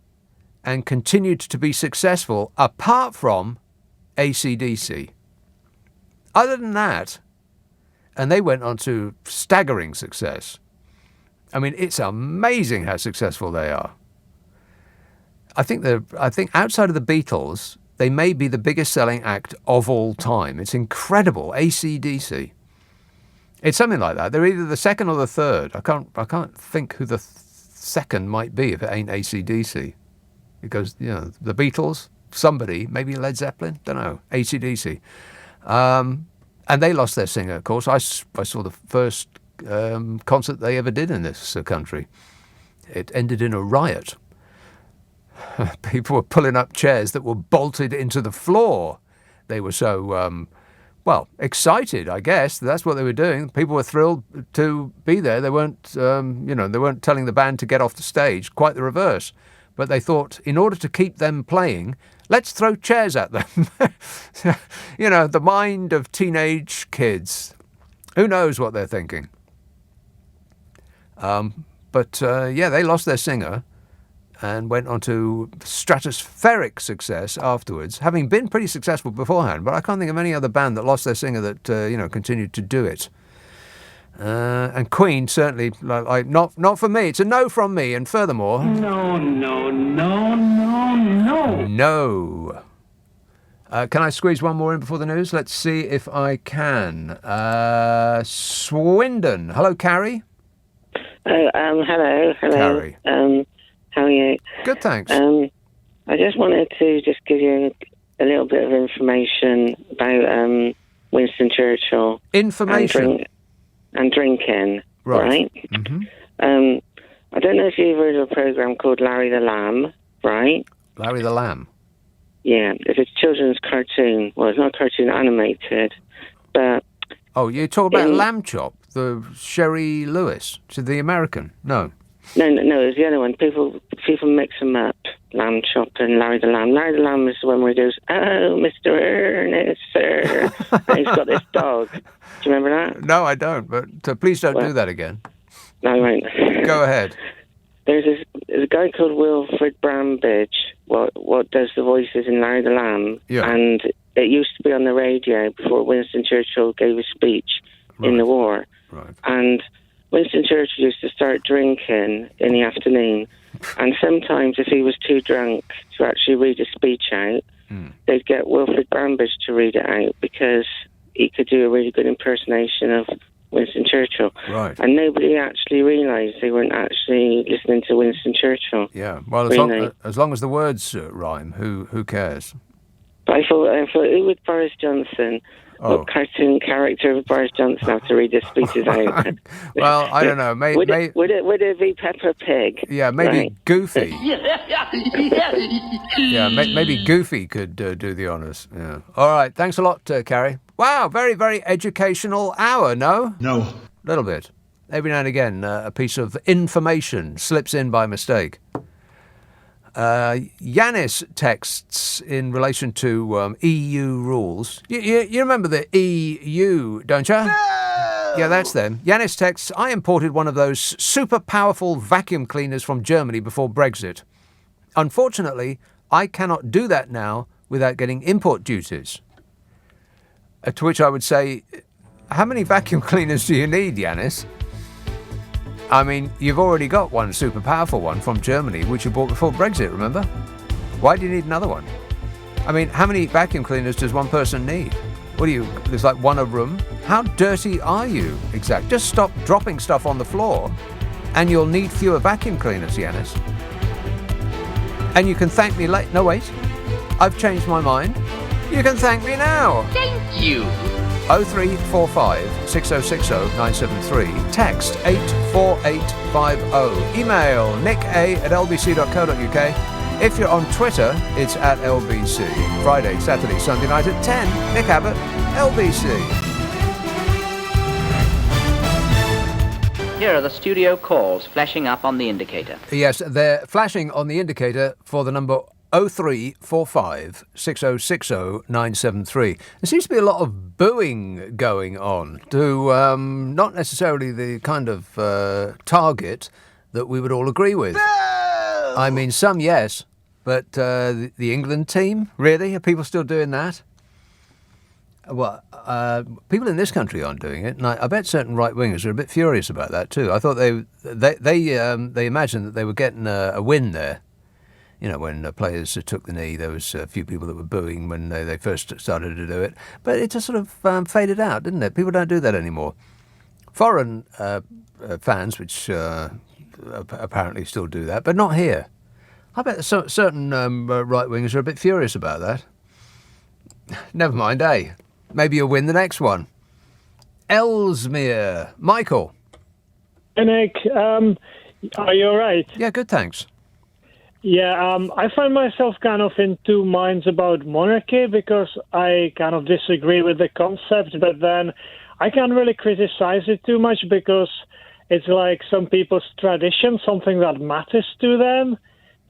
and continued to be successful apart from AC/DC? Other than that, and they went on to staggering success. I mean, it's amazing how successful they are. I think outside of the Beatles, they may be the biggest selling act of all time. It's incredible. AC/DC. It's something like that. They're either the second or the third. I can't think who the second might be if it ain't AC/DC. Because, the Beatles, somebody, maybe Led Zeppelin, don't know, AC/DC. And they lost their singer, of course. I saw the first concert they ever did in this country. It ended in a riot. People were pulling up chairs that were bolted into the floor. They were so, excited, I guess. That's what they were doing. People were thrilled to be there. They weren't, they weren't telling the band to get off the stage. Quite the reverse. But they thought, in order to keep them playing, let's throw chairs at them. The mind of teenage kids. Who knows what they're thinking? They lost their singer and went on to stratospheric success afterwards, having been pretty successful beforehand. But I can't think of any other band that lost their singer that, continued to do it. And Queen, certainly, not for me. It's a no from me. And furthermore... No. Can I squeeze one more in before the news? Let's see if I can. Swindon. Hello, Carrie. Hello. Carrie. How are you? Good, thanks. I just wanted to just give you a little bit of information about Winston Churchill. Information? And drinking, right? Mm-hmm. I don't know if you've heard of a programme called Larry the Lamb, right? Larry the Lamb? Yeah, it's a children's cartoon. Well, it's not cartoon, animated, but... Oh, you talk about Lamb Chop, the Sherry Lewis, to the American? No. No, it's the other one. People mix them up. Lamb Chop and Larry the Lamb. Larry the Lamb is the one where he goes, "Oh, Mr. Ernest, sir." And he's got this dog. Do you remember that? No, I don't, but please don't do that again. No, I won't. Go ahead. There's a guy called Wilfred Brambidge, what does the voices in Larry the Lamb. Yeah. And it used to be on the radio before Winston Churchill gave a speech in the war. Right. And Winston Churchill used to start drinking in the afternoon, and sometimes if he was too drunk to actually read a speech out, they'd get Wilfred Brambidge to read it out because he could do a really good impersonation of Winston Churchill. Right. And nobody actually realised they weren't actually listening to Winston Churchill. Yeah, well, as long as the words rhyme, who cares? But I thought, who would Boris Johnson... Oh. What cartoon character of Boris Johnson have to read his speeches out? Well, I don't know. Would it be Peppa Pig? Yeah, maybe right. Goofy. Yeah, maybe Goofy could do the honours. Yeah. All right, thanks a lot, Carrie. Wow, very, very educational hour, no? No. A little bit. Every now and again, a piece of information slips in by mistake. Yanis texts in relation to EU rules. You remember the EU, don't you? No! Yeah, that's them. Yanis texts, I imported one of those super powerful vacuum cleaners from Germany before Brexit. Unfortunately, I cannot do that now without getting import duties. To which I would say, how many vacuum cleaners do you need, Yanis? I mean, you've already got one super powerful one from Germany, which you bought before Brexit, remember? Why do you need another one? I mean, how many vacuum cleaners does one person need? There's like one a room? How dirty are you, exactly? Just stop dropping stuff on the floor and you'll need fewer vacuum cleaners, Yanis. And you can thank me later. No, wait. I've changed my mind. You can thank me now. Thank you. 0345 6060 973. Text 84850. Email nick@lbc.co.uk. If you're on Twitter, it's @LBC. Friday, Saturday, Sunday night at 10. Nick Abbot, LBC. Here are the studio calls flashing up on the indicator. Yes, they're flashing on the indicator for the number 0345 6060 973. There seems to be a lot of booing going on to not necessarily the kind of target that we would all agree with. No! I mean, some yes, but the England team, really? Are people still doing that? Well, people in this country aren't doing it, and I bet certain right-wingers are a bit furious about that too. I thought they imagined that they were getting a win there. You know, when players took the knee, there was a few people that were booing when they first started to do it. But it just sort of faded out, didn't it? People don't do that anymore. Foreign fans, which apparently still do that, but not here. I bet certain right-wingers are a bit furious about that. Never mind, eh? Maybe you'll win the next one. Ellesmere. Michael. Hey, Nick. Are you all right? Yeah, good, thanks. Yeah, I find myself kind of in two minds about monarchy because I kind of disagree with the concept, but then I can't really criticize it too much because it's like some people's tradition, something that matters to them.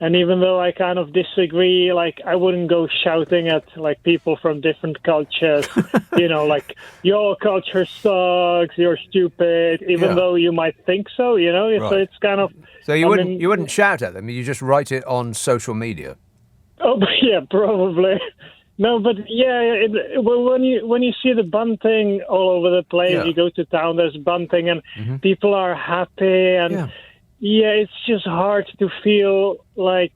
And even though I kind of disagree, like, I wouldn't go shouting at, like, people from different cultures, you know, like, your culture sucks, you're stupid, even though you might think so, you know? Right. So it's kind of... So you wouldn't shout at them, you just write it on social media? Oh, yeah, probably. No, but, yeah, when you see the bunting all over the place, you go to town, there's bunting, and people are happy, and... Yeah, it's just hard to feel like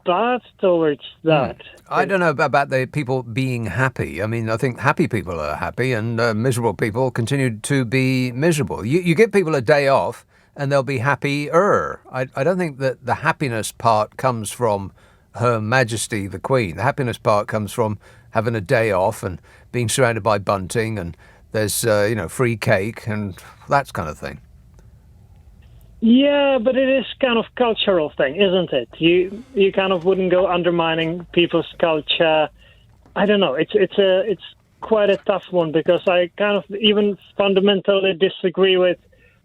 bad towards that. I don't know about the people being happy. I mean, I think happy people are happy and miserable people continue to be miserable. You give people a day off and they'll be happier. I don't think that the happiness part comes from Her Majesty the Queen. The happiness part comes from having a day off and being surrounded by bunting and there's, free cake and that kind of thing. Yeah, but it is kind of cultural thing, isn't it? You kind of wouldn't go undermining people's culture. I don't know. It's quite a tough one because I kind of even fundamentally disagree with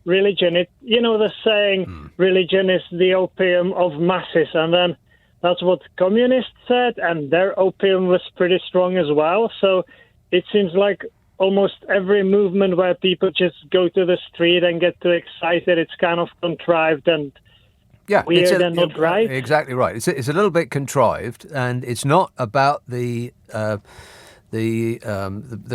religion. The saying, religion is the opium of masses, and then that's what communists said, and their opium was pretty strong as well. So it seems like almost every movement where people just go to the street and get too excited, it's kind of contrived and weird and not right. Exactly right. It's a little bit contrived, and it's not about the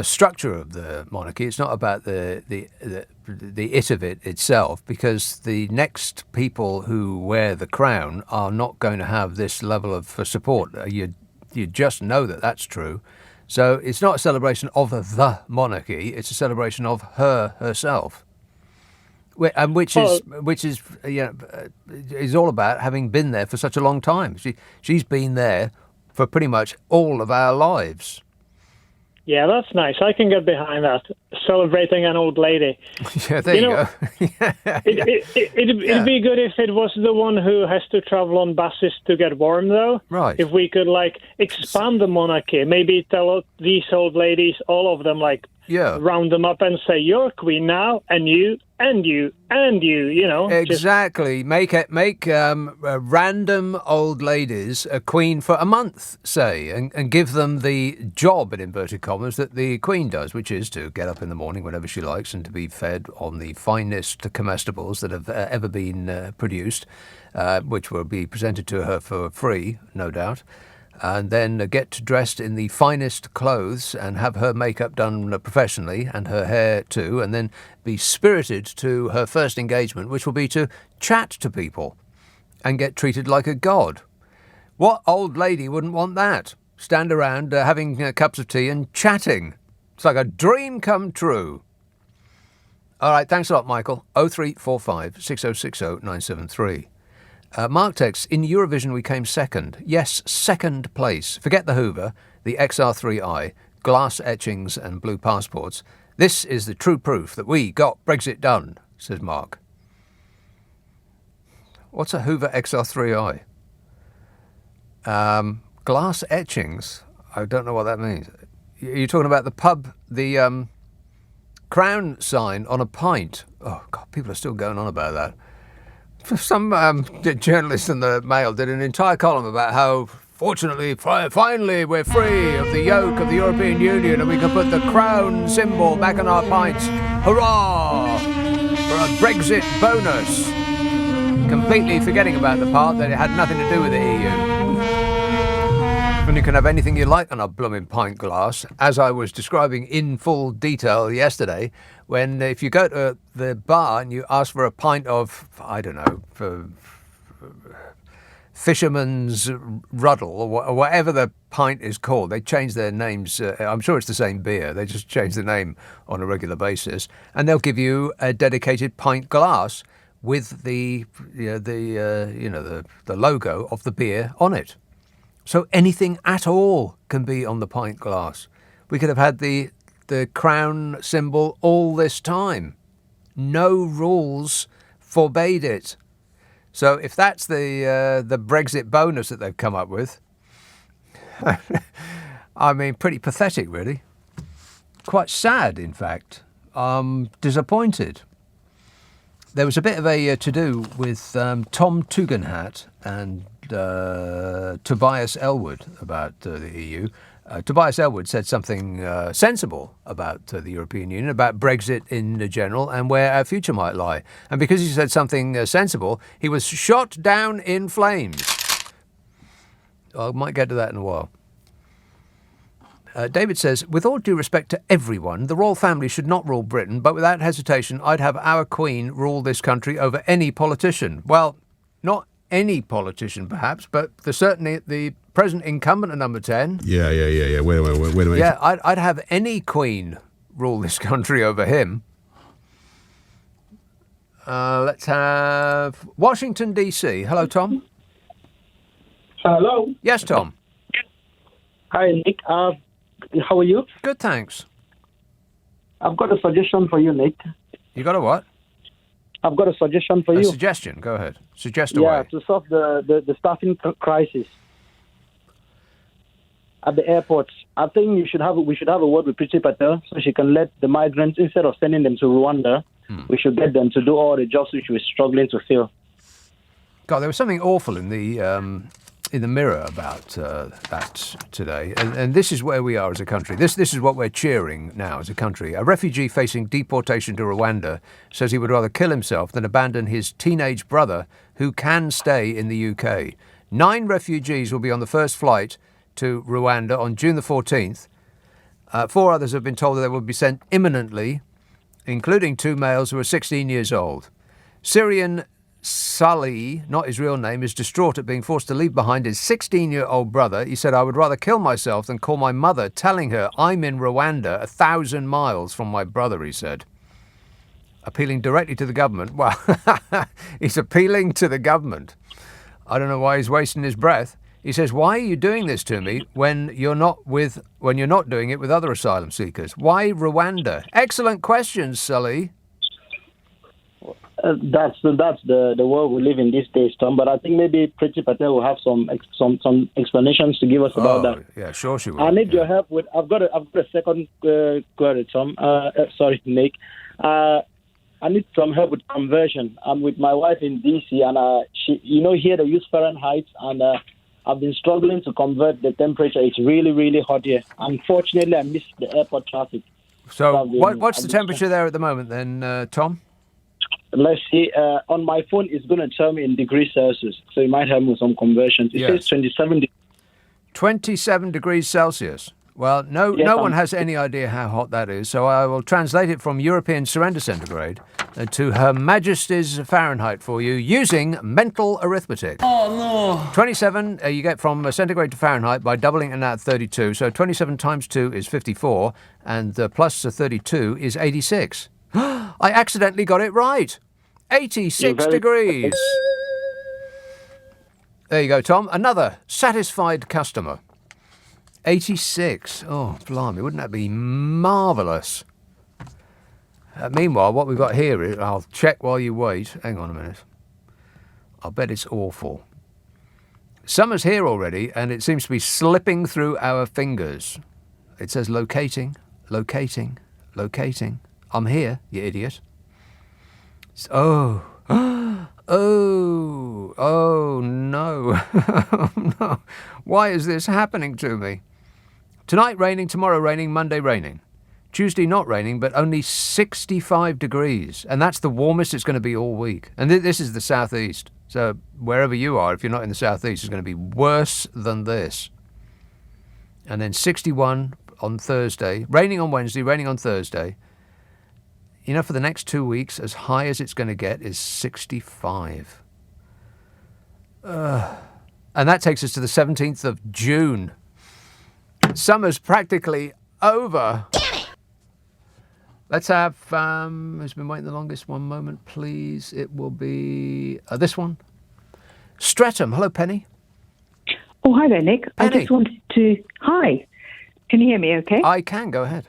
structure of the monarchy. It's not about the it of it itself, because the next people who wear the crown are not going to have this level of support. You just know that that's true. So it's not a celebration of the monarchy; it's a celebration of herself, and which is all about having been there for such a long time. She's been there for pretty much all of our lives. Yeah, that's nice. I can get behind that. Celebrating an old lady. Yeah, there you go. It'd be good if it was the one who has to travel on buses to get warm, though. Right. If we could, expand the monarchy, maybe tell these old ladies, all of them, round them up and say, you're queen now, and you, and you, and you, Exactly. Make random old ladies a queen for a month, say, and give them the job, in inverted commas, that the queen does, which is to get up in the morning whenever she likes and to be fed on the finest comestibles that have ever been produced, which will be presented to her for free, no doubt. And then get dressed in the finest clothes and have her makeup done professionally and her hair too, and then be spirited to her first engagement, which will be to chat to people and get treated like a god. What old lady wouldn't want that? Stand around having cups of tea and chatting. It's like a dream come true. All right, thanks a lot, Michael. 0345 6060 973. Mark texts, in Eurovision we came second. Yes, second place. Forget the Hoover, the XR3i, glass etchings and blue passports. This is the true proof that we got Brexit done, says Mark. What's a Hoover XR3i? Glass etchings? I don't know what that means. You're talking about the pub, the crown sign on a pint. Oh, God, people are still going on about that. Some journalist in the Mail did an entire column about how, fortunately, finally we're free of the yoke of the European Union and we can put the crown symbol back on our pints. Hurrah! For a Brexit bonus. Completely forgetting about the part that it had nothing to do with the EU. And you can have anything you like on a blooming pint glass, as I was describing in full detail yesterday, when if you go to the bar and you ask for a pint of, I don't know, for Fisherman's Ruddle, or whatever the pint is called, they change their names. I'm sure it's the same beer. They just change the name on a regular basis. And they'll give you a dedicated pint glass with the logo of the beer on it. So anything at all can be on the pint glass. We could have had the crown symbol all this time. No rules forbade it. So if that's the Brexit bonus that they've come up with, I mean, pretty pathetic, really. Quite sad, in fact. Disappointed. There was a bit of a to-do with Tom Tugendhat and Tobias Ellwood about the EU. Tobias Ellwood said something sensible about the European Union, about Brexit in general, and where our future might lie. And because he said something sensible, he was shot down in flames. I might get to that in a while. David says, with all due respect to everyone, the royal family should not rule Britain, but without hesitation, I'd have our Queen rule this country over any politician. Well, not any politician, perhaps, but certainly the present incumbent at number 10. Yeah. Wait a minute. Yeah, I'd have any queen rule this country over him. Let's have Washington, D.C. Hello, Tom. Hello. Yes, Tom. Hi, Nick. How are you? Good, thanks. I've got a suggestion for you, Nick. You got a what? I've got a suggestion for A you. suggestion. Go ahead. Suggest away. Yeah, to solve the staffing crisis at the airports. I think we should have a word with Priti Patel so she can let the migrants, instead of sending them to Rwanda, we should get them to do all the jobs which we're struggling to fill. God, there was something awful in the Mirror about that today, and this is where we are as a country. This is what we're cheering now as a country. A refugee facing deportation to Rwanda says he would rather kill himself than abandon his teenage brother, who can stay in the UK. 9 refugees will be on the first flight to Rwanda on June the 14th. 4 others have been told that they will be sent imminently, including 2 males who are 16 years old. Syrian Sully, not his real name, is distraught at being forced to leave behind his 16-year-old brother. He said, "I would rather kill myself than call my mother, telling her I'm in Rwanda, 1,000 miles from my brother," he said. Appealing directly to the government. Well, he's appealing to the government. I don't know why he's wasting his breath. He says, "Why are you doing this to me when you're not doing it with other asylum seekers? Why Rwanda?" Excellent questions, Sully. That's the world we live in these days, Tom. But I think maybe Priti Patel will have some explanations to give us about that. Yeah, sure she will. I need your help with. I've got a second query, Tom. Sorry, Nick. I need some help with conversion. I'm with my wife in DC, and she, here they use Fahrenheit, and I've been struggling to convert the temperature. It's really, really hot here. Unfortunately, I missed the airport traffic. So what's the temperature there at the moment then, Tom? Let's see. On my phone, it's going to tell me in degrees Celsius, so you might help me with some conversions. It says 27 27 degrees Celsius. Well, no one has any idea how hot that is, so I will translate it from European surrender centigrade to Her Majesty's Fahrenheit for you using mental arithmetic. Oh, no. 27 you get from centigrade to Fahrenheit by doubling it at 32. So 27 times 2 is 54, and plus 32 is 86. I accidentally got it right. 86 degrees. There you go, Tom. Another satisfied customer. 86. Oh, blimey, wouldn't that be marvellous? Meanwhile, what we've got here is, I'll check while you wait. Hang on a minute. I bet it's awful. Summer's here already, and it seems to be slipping through our fingers. It says locating, locating, locating. I'm here, you idiot. Oh no. Oh, no. Why is this happening to me? Tonight raining, tomorrow raining, Monday raining. Tuesday not raining, but only 65 degrees. And that's the warmest it's going to be all week. And this is the southeast. So wherever you are, if you're not in the southeast, it's going to be worse than this. And then 61 on Thursday. Raining on Wednesday, raining on Thursday. For the next 2 weeks, as high as it's going to get is 65. And that takes us to the 17th of June. Summer's practically over. Let's have, who's been waiting the longest? One moment, please. It will be this one. Streatham. Hello, Penny. Oh, hi there, Nick. Penny. I just wanted to... Hi. Can you hear me okay? I can. Go ahead.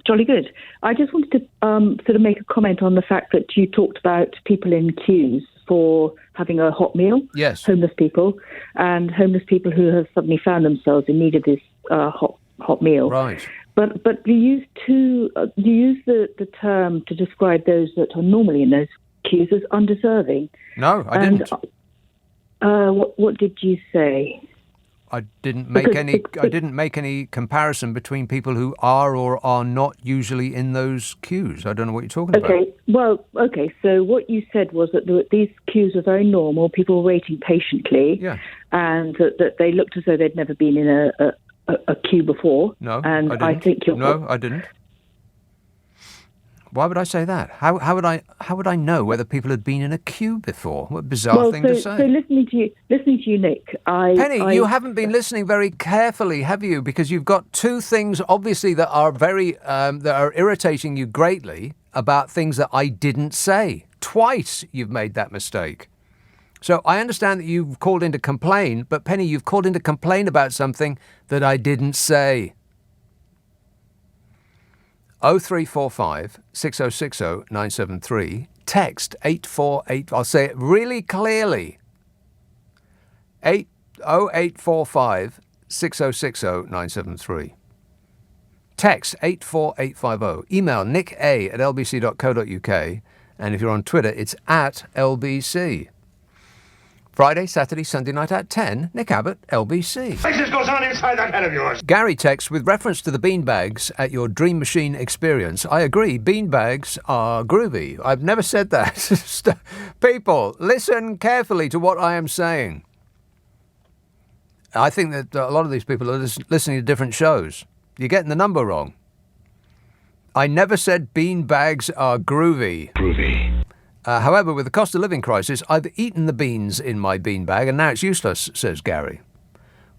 Jolly good. I just wanted to sort of make a comment on the fact that you talked about people in queues for having a hot meal. Yes. Homeless people who have suddenly found themselves in need of this hot meal. Right. But you use the term to describe those that are normally in those queues as undeserving. No, I didn't. What did you say? I didn't make any comparison between people who are or are not usually in those queues. I don't know what you're talking about. So what you said was that these queues are very normal. People were waiting patiently, and that they looked as though they'd never been in a queue before. No, and I didn't. think No, I didn't. Why would I say that? How would I know whether people had been in a queue before? What a bizarre thing to say. So listening to you, Nick, Penny, you haven't been listening very carefully, have you? Because you've got two things, obviously, that are very that are irritating you greatly about things that I didn't say. Twice you've made that mistake. So I understand that you've called in to complain, but Penny, you've called in to complain about something that I didn't say. 0345 6060 973. Text 848. I'll say it really clearly. 0845 6060 973. Text 84850. Email nicka@lbc.co.uk. And if you're on Twitter, it's @LBC. Friday, Saturday, Sunday night at 10, Nick Abbott, LBC. This goes on inside that head of yours. Gary texts, with reference to the beanbags at your Dream Machine experience, I agree, beanbags are groovy. I've never said that. People, listen carefully to what I am saying. I think that a lot of these people are listening to different shows. You're getting the number wrong. I never said beanbags are groovy. However, with the cost of living crisis, I've eaten the beans in my beanbag and now it's useless, says Gary.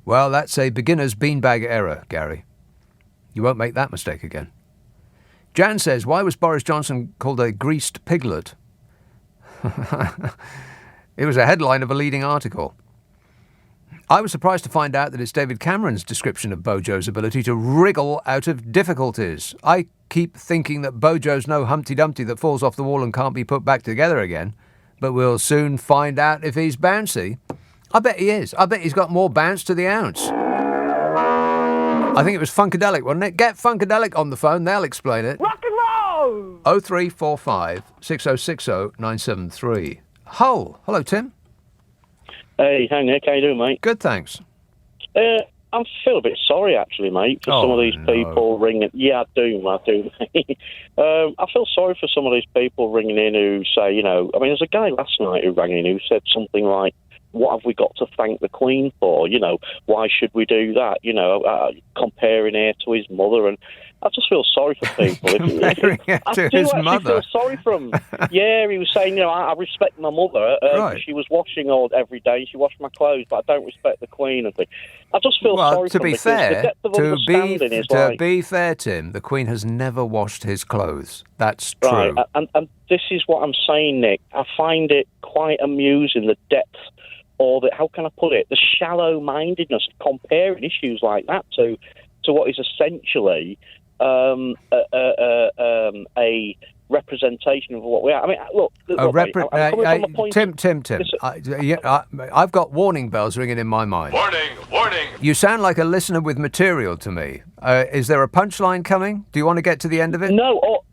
Well, that's a beginner's beanbag error, Gary. You won't make that mistake again. Jan says, why was Boris Johnson called a greased piglet? It was a headline of a leading article. I was surprised to find out that it's David Cameron's description of Bojo's ability to wriggle out of difficulties. I keep thinking that Bojo's no Humpty Dumpty that falls off the wall and can't be put back together again, but we'll soon find out if he's bouncy. I bet he is. I bet he's got more bounce to the ounce. I think it was Funkadelic, wasn't it? Get Funkadelic on the phone, they'll explain it. Rock and roll! 0345 6060 973. Hull. Hello, Tim. Hey, Nick, how you doing, mate? Good, thanks. I feel a bit sorry, actually, mate, for some of these people ringing. Yeah, I do, mate. I feel sorry for some of these people ringing in who say, you know, I mean, there's a guy last night who rang in who said something like, what have we got to thank the Queen for? You know, why should we do that? You know, comparing her to his mother. And I just feel sorry for people. Comparing her to his mother? I feel sorry for him. Yeah, he was saying, you know, I respect my mother. Right. She was washing all every day. She washed my clothes, but I don't respect the Queen. And things. I just feel sorry for him. To be fair, to be fair, Tim, the Queen has never washed his clothes. That's true. Right, and this is what I'm saying, Nick. I find it quite amusing, the depth, or how can I put it, the shallow-mindedness of comparing issues like that to what is essentially a representation of what we are. I mean, look, Tim. I've got warning bells ringing in my mind. Warning! You sound like a listener with material to me. Is there a punchline coming? Do you want to get to the end of it? No, all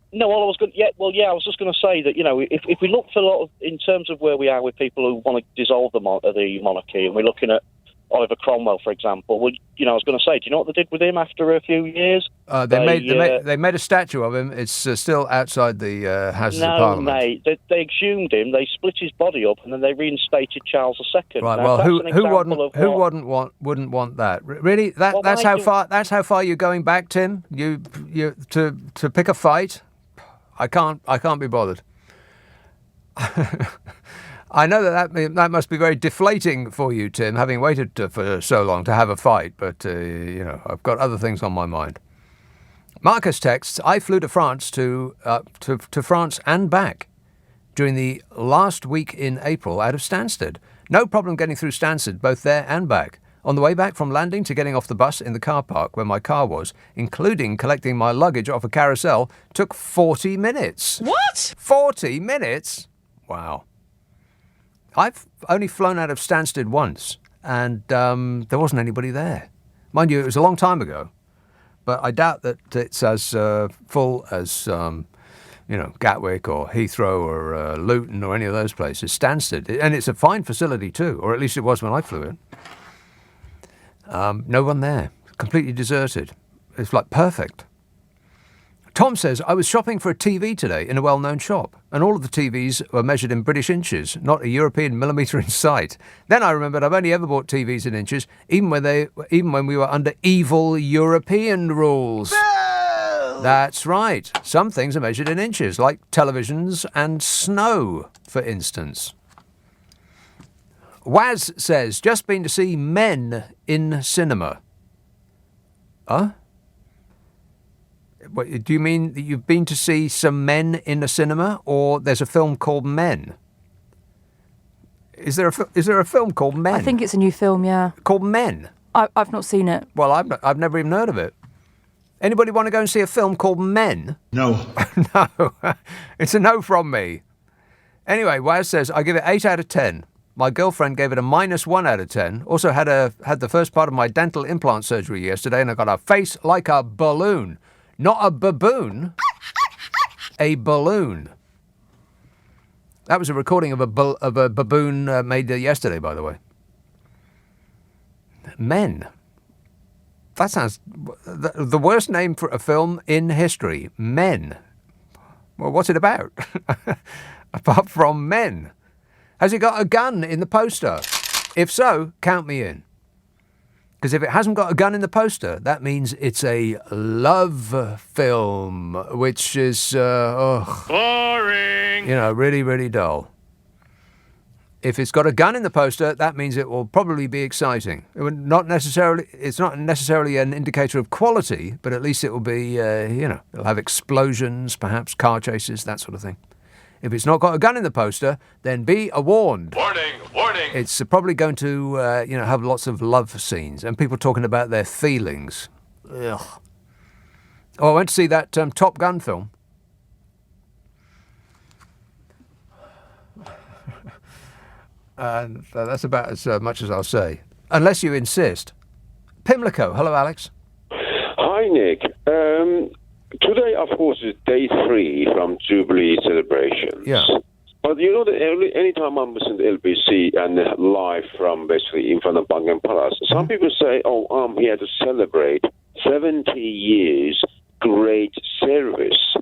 I was going. I was just going to say that, you know, if we look for a lot of, in terms of where we are with people who want to dissolve the monarchy, and we're looking at Oliver Cromwell, for example. Well, you know, I was going to say, do you know what they did with him after a few years? They made a statue of him. It's still outside the Houses of Parliament. No, mate. They exhumed him. They split his body up, and then they reinstated Charles II. Right. Now, who wouldn't want that? Really? That's how far you're going back, Tim. You to pick a fight. I can't be bothered. I know that must be very deflating for you, Tim, having waited for so long to have a fight, but, you know, I've got other things on my mind. Marcus texts, I flew to France to France and back during the last week in April out of Stansted. No problem getting through Stansted, both there and back. On the way back from landing to getting off the bus in the car park where my car was, including collecting my luggage off a carousel, took 40 minutes. What? 40 minutes? Wow. I've only flown out of Stansted once, and there wasn't anybody there. Mind you, it was a long time ago, but I doubt that it's as full as, Gatwick or Heathrow or Luton or any of those places. Stansted, and it's a fine facility too, or at least it was when I flew in. No one there, completely deserted. It's like perfect. Tom says, I was shopping for a TV today in a well-known shop, and all of the TVs were measured in British inches, not a European millimetre in sight. Then I remembered I've only ever bought TVs in inches, even when we were under evil European rules. That's right. Some things are measured in inches, like televisions and snow, for instance. Waz says, just been to see Men in cinema. Huh? What, do you mean that you've been to see some men in a cinema, or there's a film called Men? Is there a film called Men? I think it's a new film, yeah. Called Men? I've not seen it. Well, I've never even heard of it. Anybody want to go and see a film called Men? No. No. It's a no from me. Anyway, Waz says, I give it 8 out of 10. My girlfriend gave it a -1 out of 10. Also had the first part of my dental implant surgery yesterday, and I got a face like a balloon. Not a baboon. A balloon. That was a recording of a baboon made yesterday, by the way. Men. That sounds the worst name for a film in history. Men. Well, what's it about? Apart from men. Has it got a gun in the poster? If so, count me in. Because if it hasn't got a gun in the poster, that means it's a love film, which is, boring. You know, really, really dull. If it's got a gun in the poster, that means it will probably be exciting. It's not necessarily an indicator of quality, but at least it will be, it'll have explosions, perhaps car chases, that sort of thing. If it's not got a gun in the poster, then be warned. Warning, warning. It's probably going to, have lots of love scenes and people talking about their feelings. Ugh. Oh, I went to see that Top Gun film. And that's about as much as I'll say. Unless you insist. Pimlico. Hello, Alex. Hi, Nick. Today, of course, is day 3 from Jubilee celebrations. Yeah. But you know that anytime I'm listening to LBC and live from basically in front of Buckingham Palace, some people say, I'm here to celebrate 70 years great service.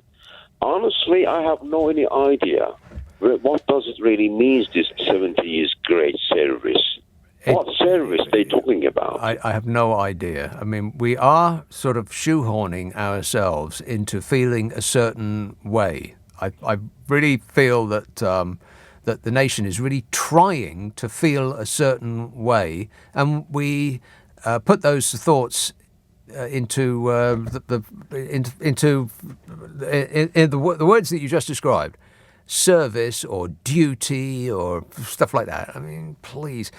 Honestly, I have no any idea. What does it really mean, this 70 years great service? What service are they talking about? I have no idea. I mean, we are sort of shoehorning ourselves into feeling a certain way. I really feel that that the nation is really trying to feel a certain way, and we put those thoughts into the words that you just described. Service or duty or stuff like that. I mean, please.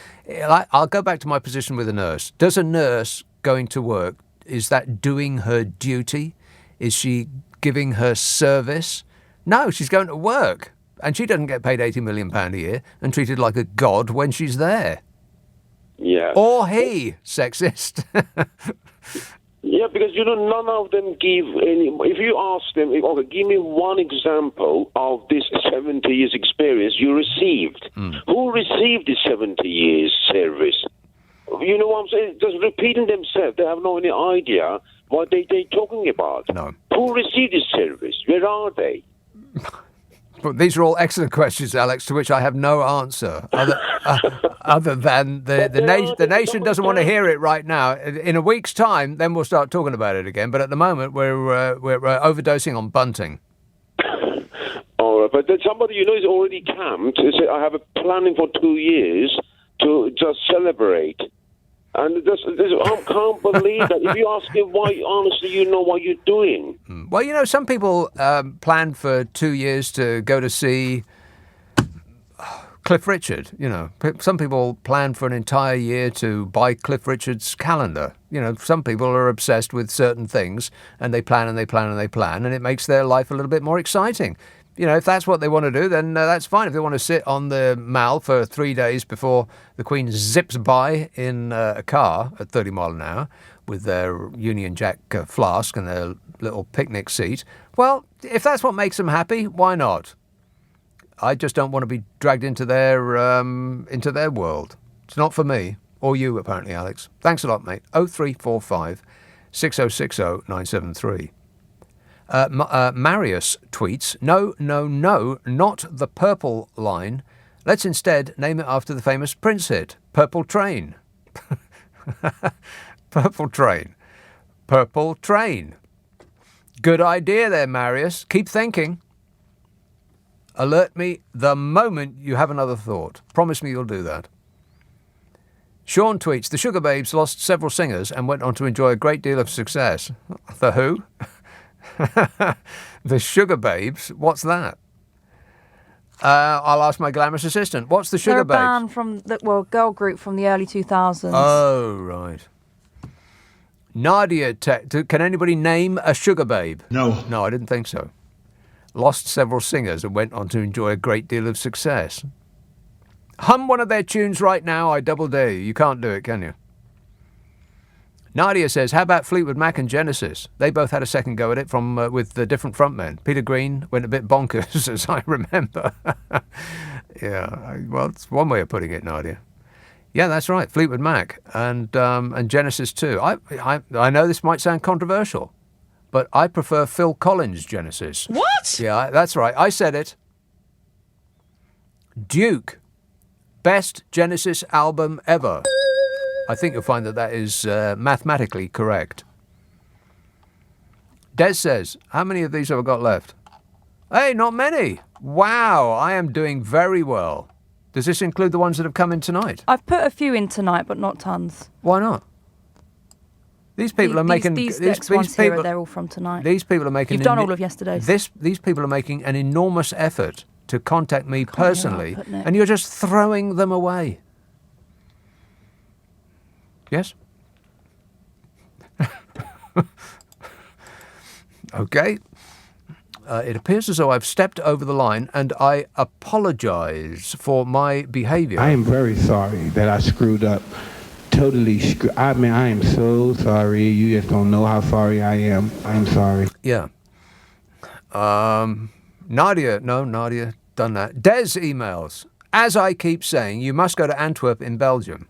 I'll go back to my position with a nurse. Does a nurse going to work, is that doing her duty? Is she giving her service? No, she's going to work. And she doesn't get paid £80 million a year and treated like a god when she's there. Yeah. Or he, sexist. Yeah, because, none of them give any... If you ask them, okay, give me one example of this 70 years experience you received. Who received this 70 years service? You know what I'm saying? Just repeating themselves. They have no any idea what they're talking about. No. Who received this service? Where are they? But these are all excellent questions, Alex, to which I have no answer, other than the nation doesn't want to hear it right now. In a week's time, then we'll start talking about it again. But at the moment, we're overdosing on bunting. All right, but then somebody is already camped. They say, I have a planning for 2 years to just celebrate. And I can't believe that. If you ask him why, honestly, you know what you're doing. Well, some people plan for 2 years to go to see Cliff Richard. Some people plan for an entire year to buy Cliff Richard's calendar. Some people are obsessed with certain things, and they plan and they plan and they plan, and it makes their life a little bit more exciting. If that's what they want to do, then that's fine. If they want to sit on the Mall for 3 days before the Queen zips by in a car at 30 miles an hour with their Union Jack flask and their little picnic seat, well, if that's what makes them happy, why not? I just don't want to be dragged into their world. It's not for me. Or you, apparently, Alex. Thanks a lot, mate. 0345 6060 973. Marius tweets, no, not the Purple Line. Let's instead name it after the famous Prince hit, Purple Train. Purple Train. Purple Train. Good idea there, Marius. Keep thinking. Alert me the moment you have another thought. Promise me you'll do that. Sean tweets, the Sugar Babes lost several singers and went on to enjoy a great deal of success. The who? The Sugar Babes? What's that? I'll ask my glamorous assistant. What's the Sugar Babes? They're a band from, girl group from the early 2000s. Oh, right. Nadia, can anybody name a Sugar Babe? No. No, I didn't think so. Lost several singers and went on to enjoy a great deal of success. Hum one of their tunes right now, I double dare you. You can't do it, can you? Nadia says, how about Fleetwood Mac and Genesis? They both had a second go at it with the different frontmen. Peter Green went a bit bonkers, as I remember. Yeah, well, it's one way of putting it, Nadia. Yeah, that's right, Fleetwood Mac and Genesis too. I know this might sound controversial, but I prefer Phil Collins' Genesis. What? Yeah, that's right. I said it. Duke. Best Genesis album ever. I think you'll find that is mathematically correct. Des says, how many of these have I got left? Hey, not many. Wow, I am doing very well. Does this include the ones that have come in tonight? I've put a few in tonight, but not tons. Why not? These people are making... These next ones here, they're all from tonight. These people are making... You've done all of yesterday's. These people are making an enormous effort to contact me personally, and you're just throwing them away. Yes? Okay. It appears as though I've stepped over the line, and I apologise for my behaviour. I am very sorry that I screwed up. Totally I mean, I am so sorry. You just don't know how sorry I am. I'm sorry. Yeah. Nadia done that. Des emails. As I keep saying, you must go to Antwerp in Belgium.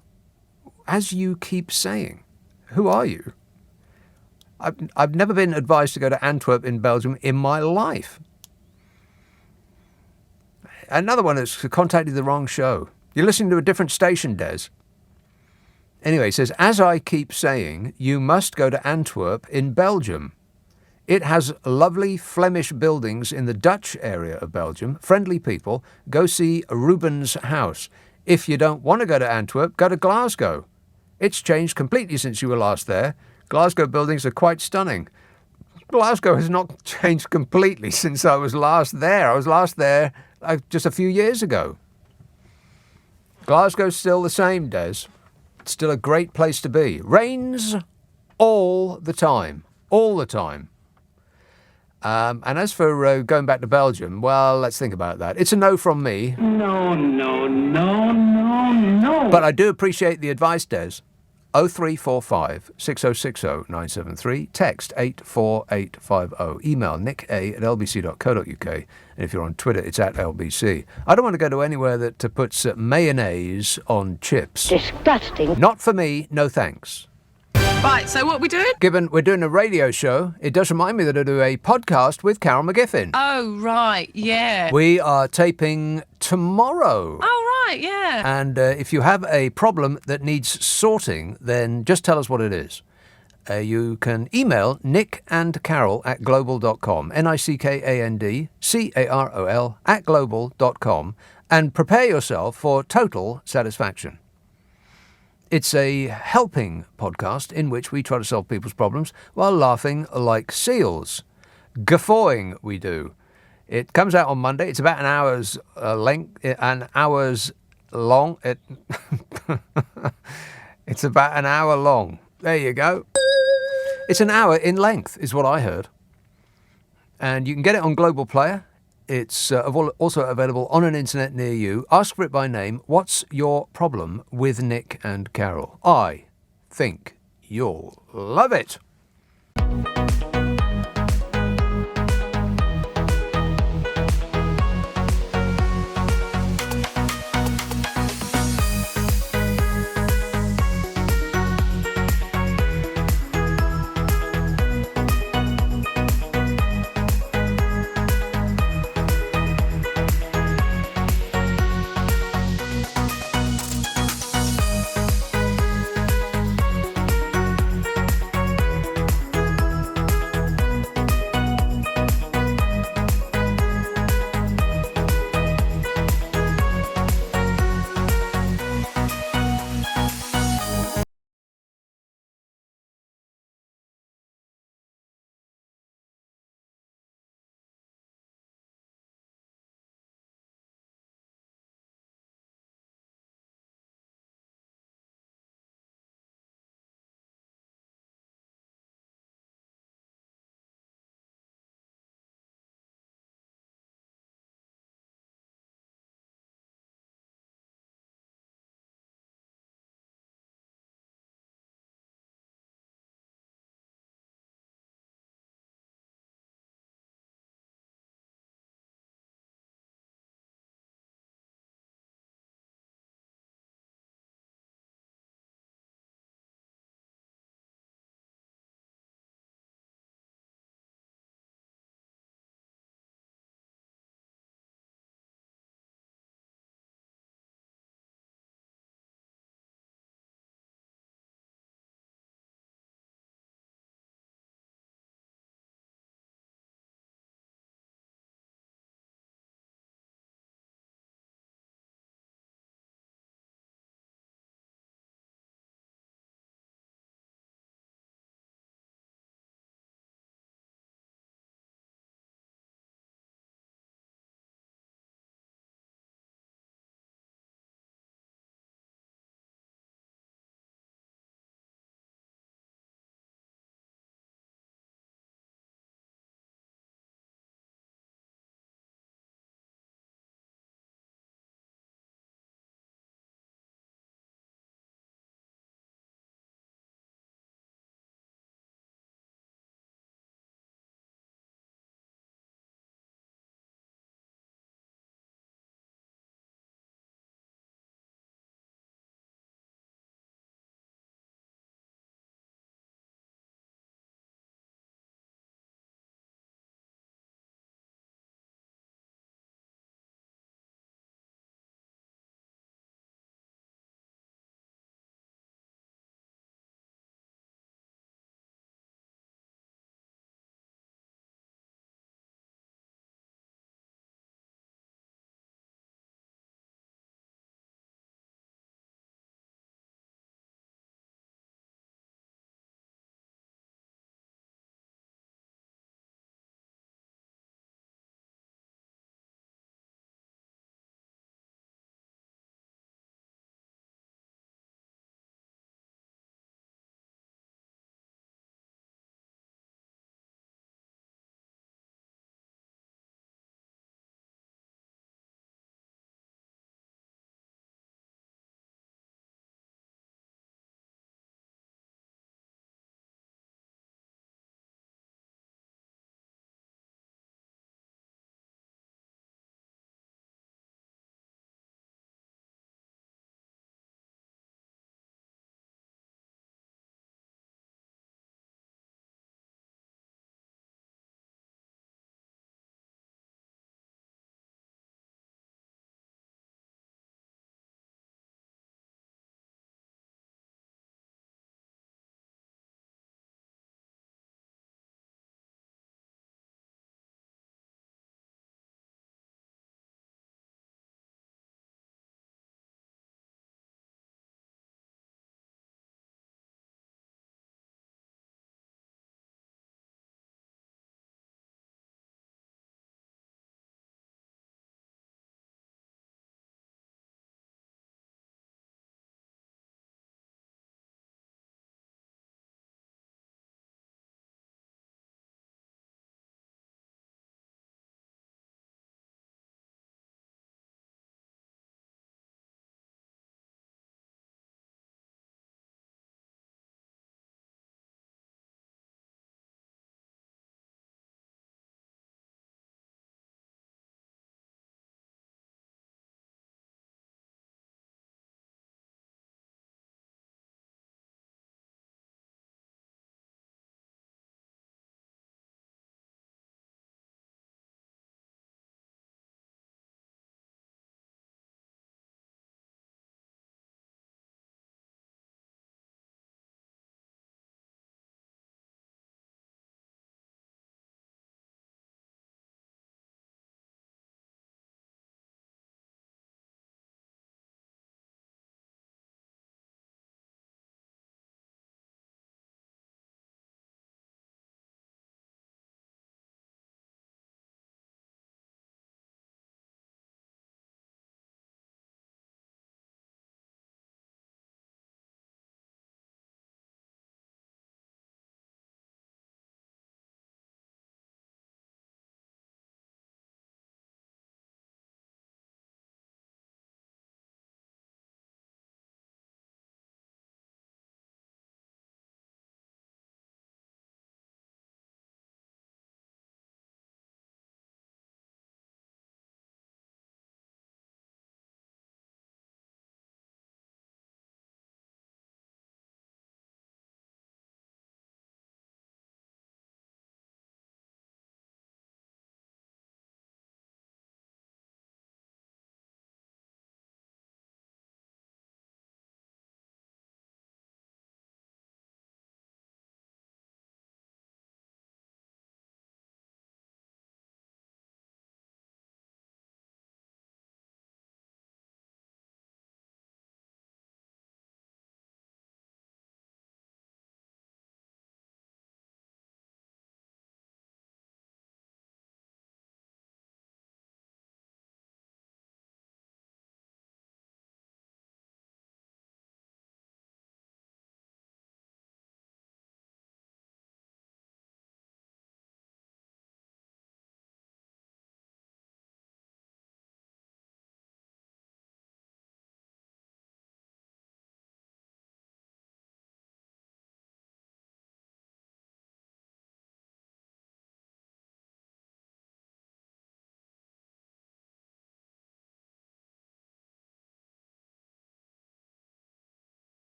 As you keep saying. Who are you? I've never been advised to go to Antwerp in Belgium in my life. Another one that's contacted the wrong show. You're listening to a different station, Des. Anyway, he says, as I keep saying, you must go to Antwerp in Belgium. It has lovely Flemish buildings in the Dutch area of Belgium, friendly people. Go see Rubens' house. If you don't want to go to Antwerp, go to Glasgow. It's changed completely since you were last there. Glasgow buildings are quite stunning. Glasgow has not changed completely since I was last there. I was last there just a few years ago. Glasgow's still the same, Des. It's still a great place to be. Rains all the time. All the time. And as for going back to Belgium, well, let's think about that. It's a no from me. No. But I do appreciate the advice, Des. 0345 6060 973. Text 84850. Email nick@lbc.co.uk. And if you're on Twitter, it's @LBC. I don't want to go to anywhere that puts mayonnaise on chips. Disgusting. Not for me, no thanks. Right, so what are we doing? Given we're doing a radio show, it does remind me that I do a podcast with Carol McGiffin. Oh, right, yeah. We are taping tomorrow. Oh, right, yeah. And if you have a problem that needs sorting, then just tell us what it is. You can email nickandcarol @global.com, nickandcarol @global.com, and prepare yourself for total satisfaction. It's a helping podcast in which we try to solve people's problems while laughing like seals. Guffawing, we do. It comes out on Monday. It's about an hour's length, long. It's about an hour long. There you go. It's an hour in length, is what I heard. And you can get it on Global Player. It's also available on an internet near you. Ask for it by name. What's your problem with Nick and Carol? I think you'll love it.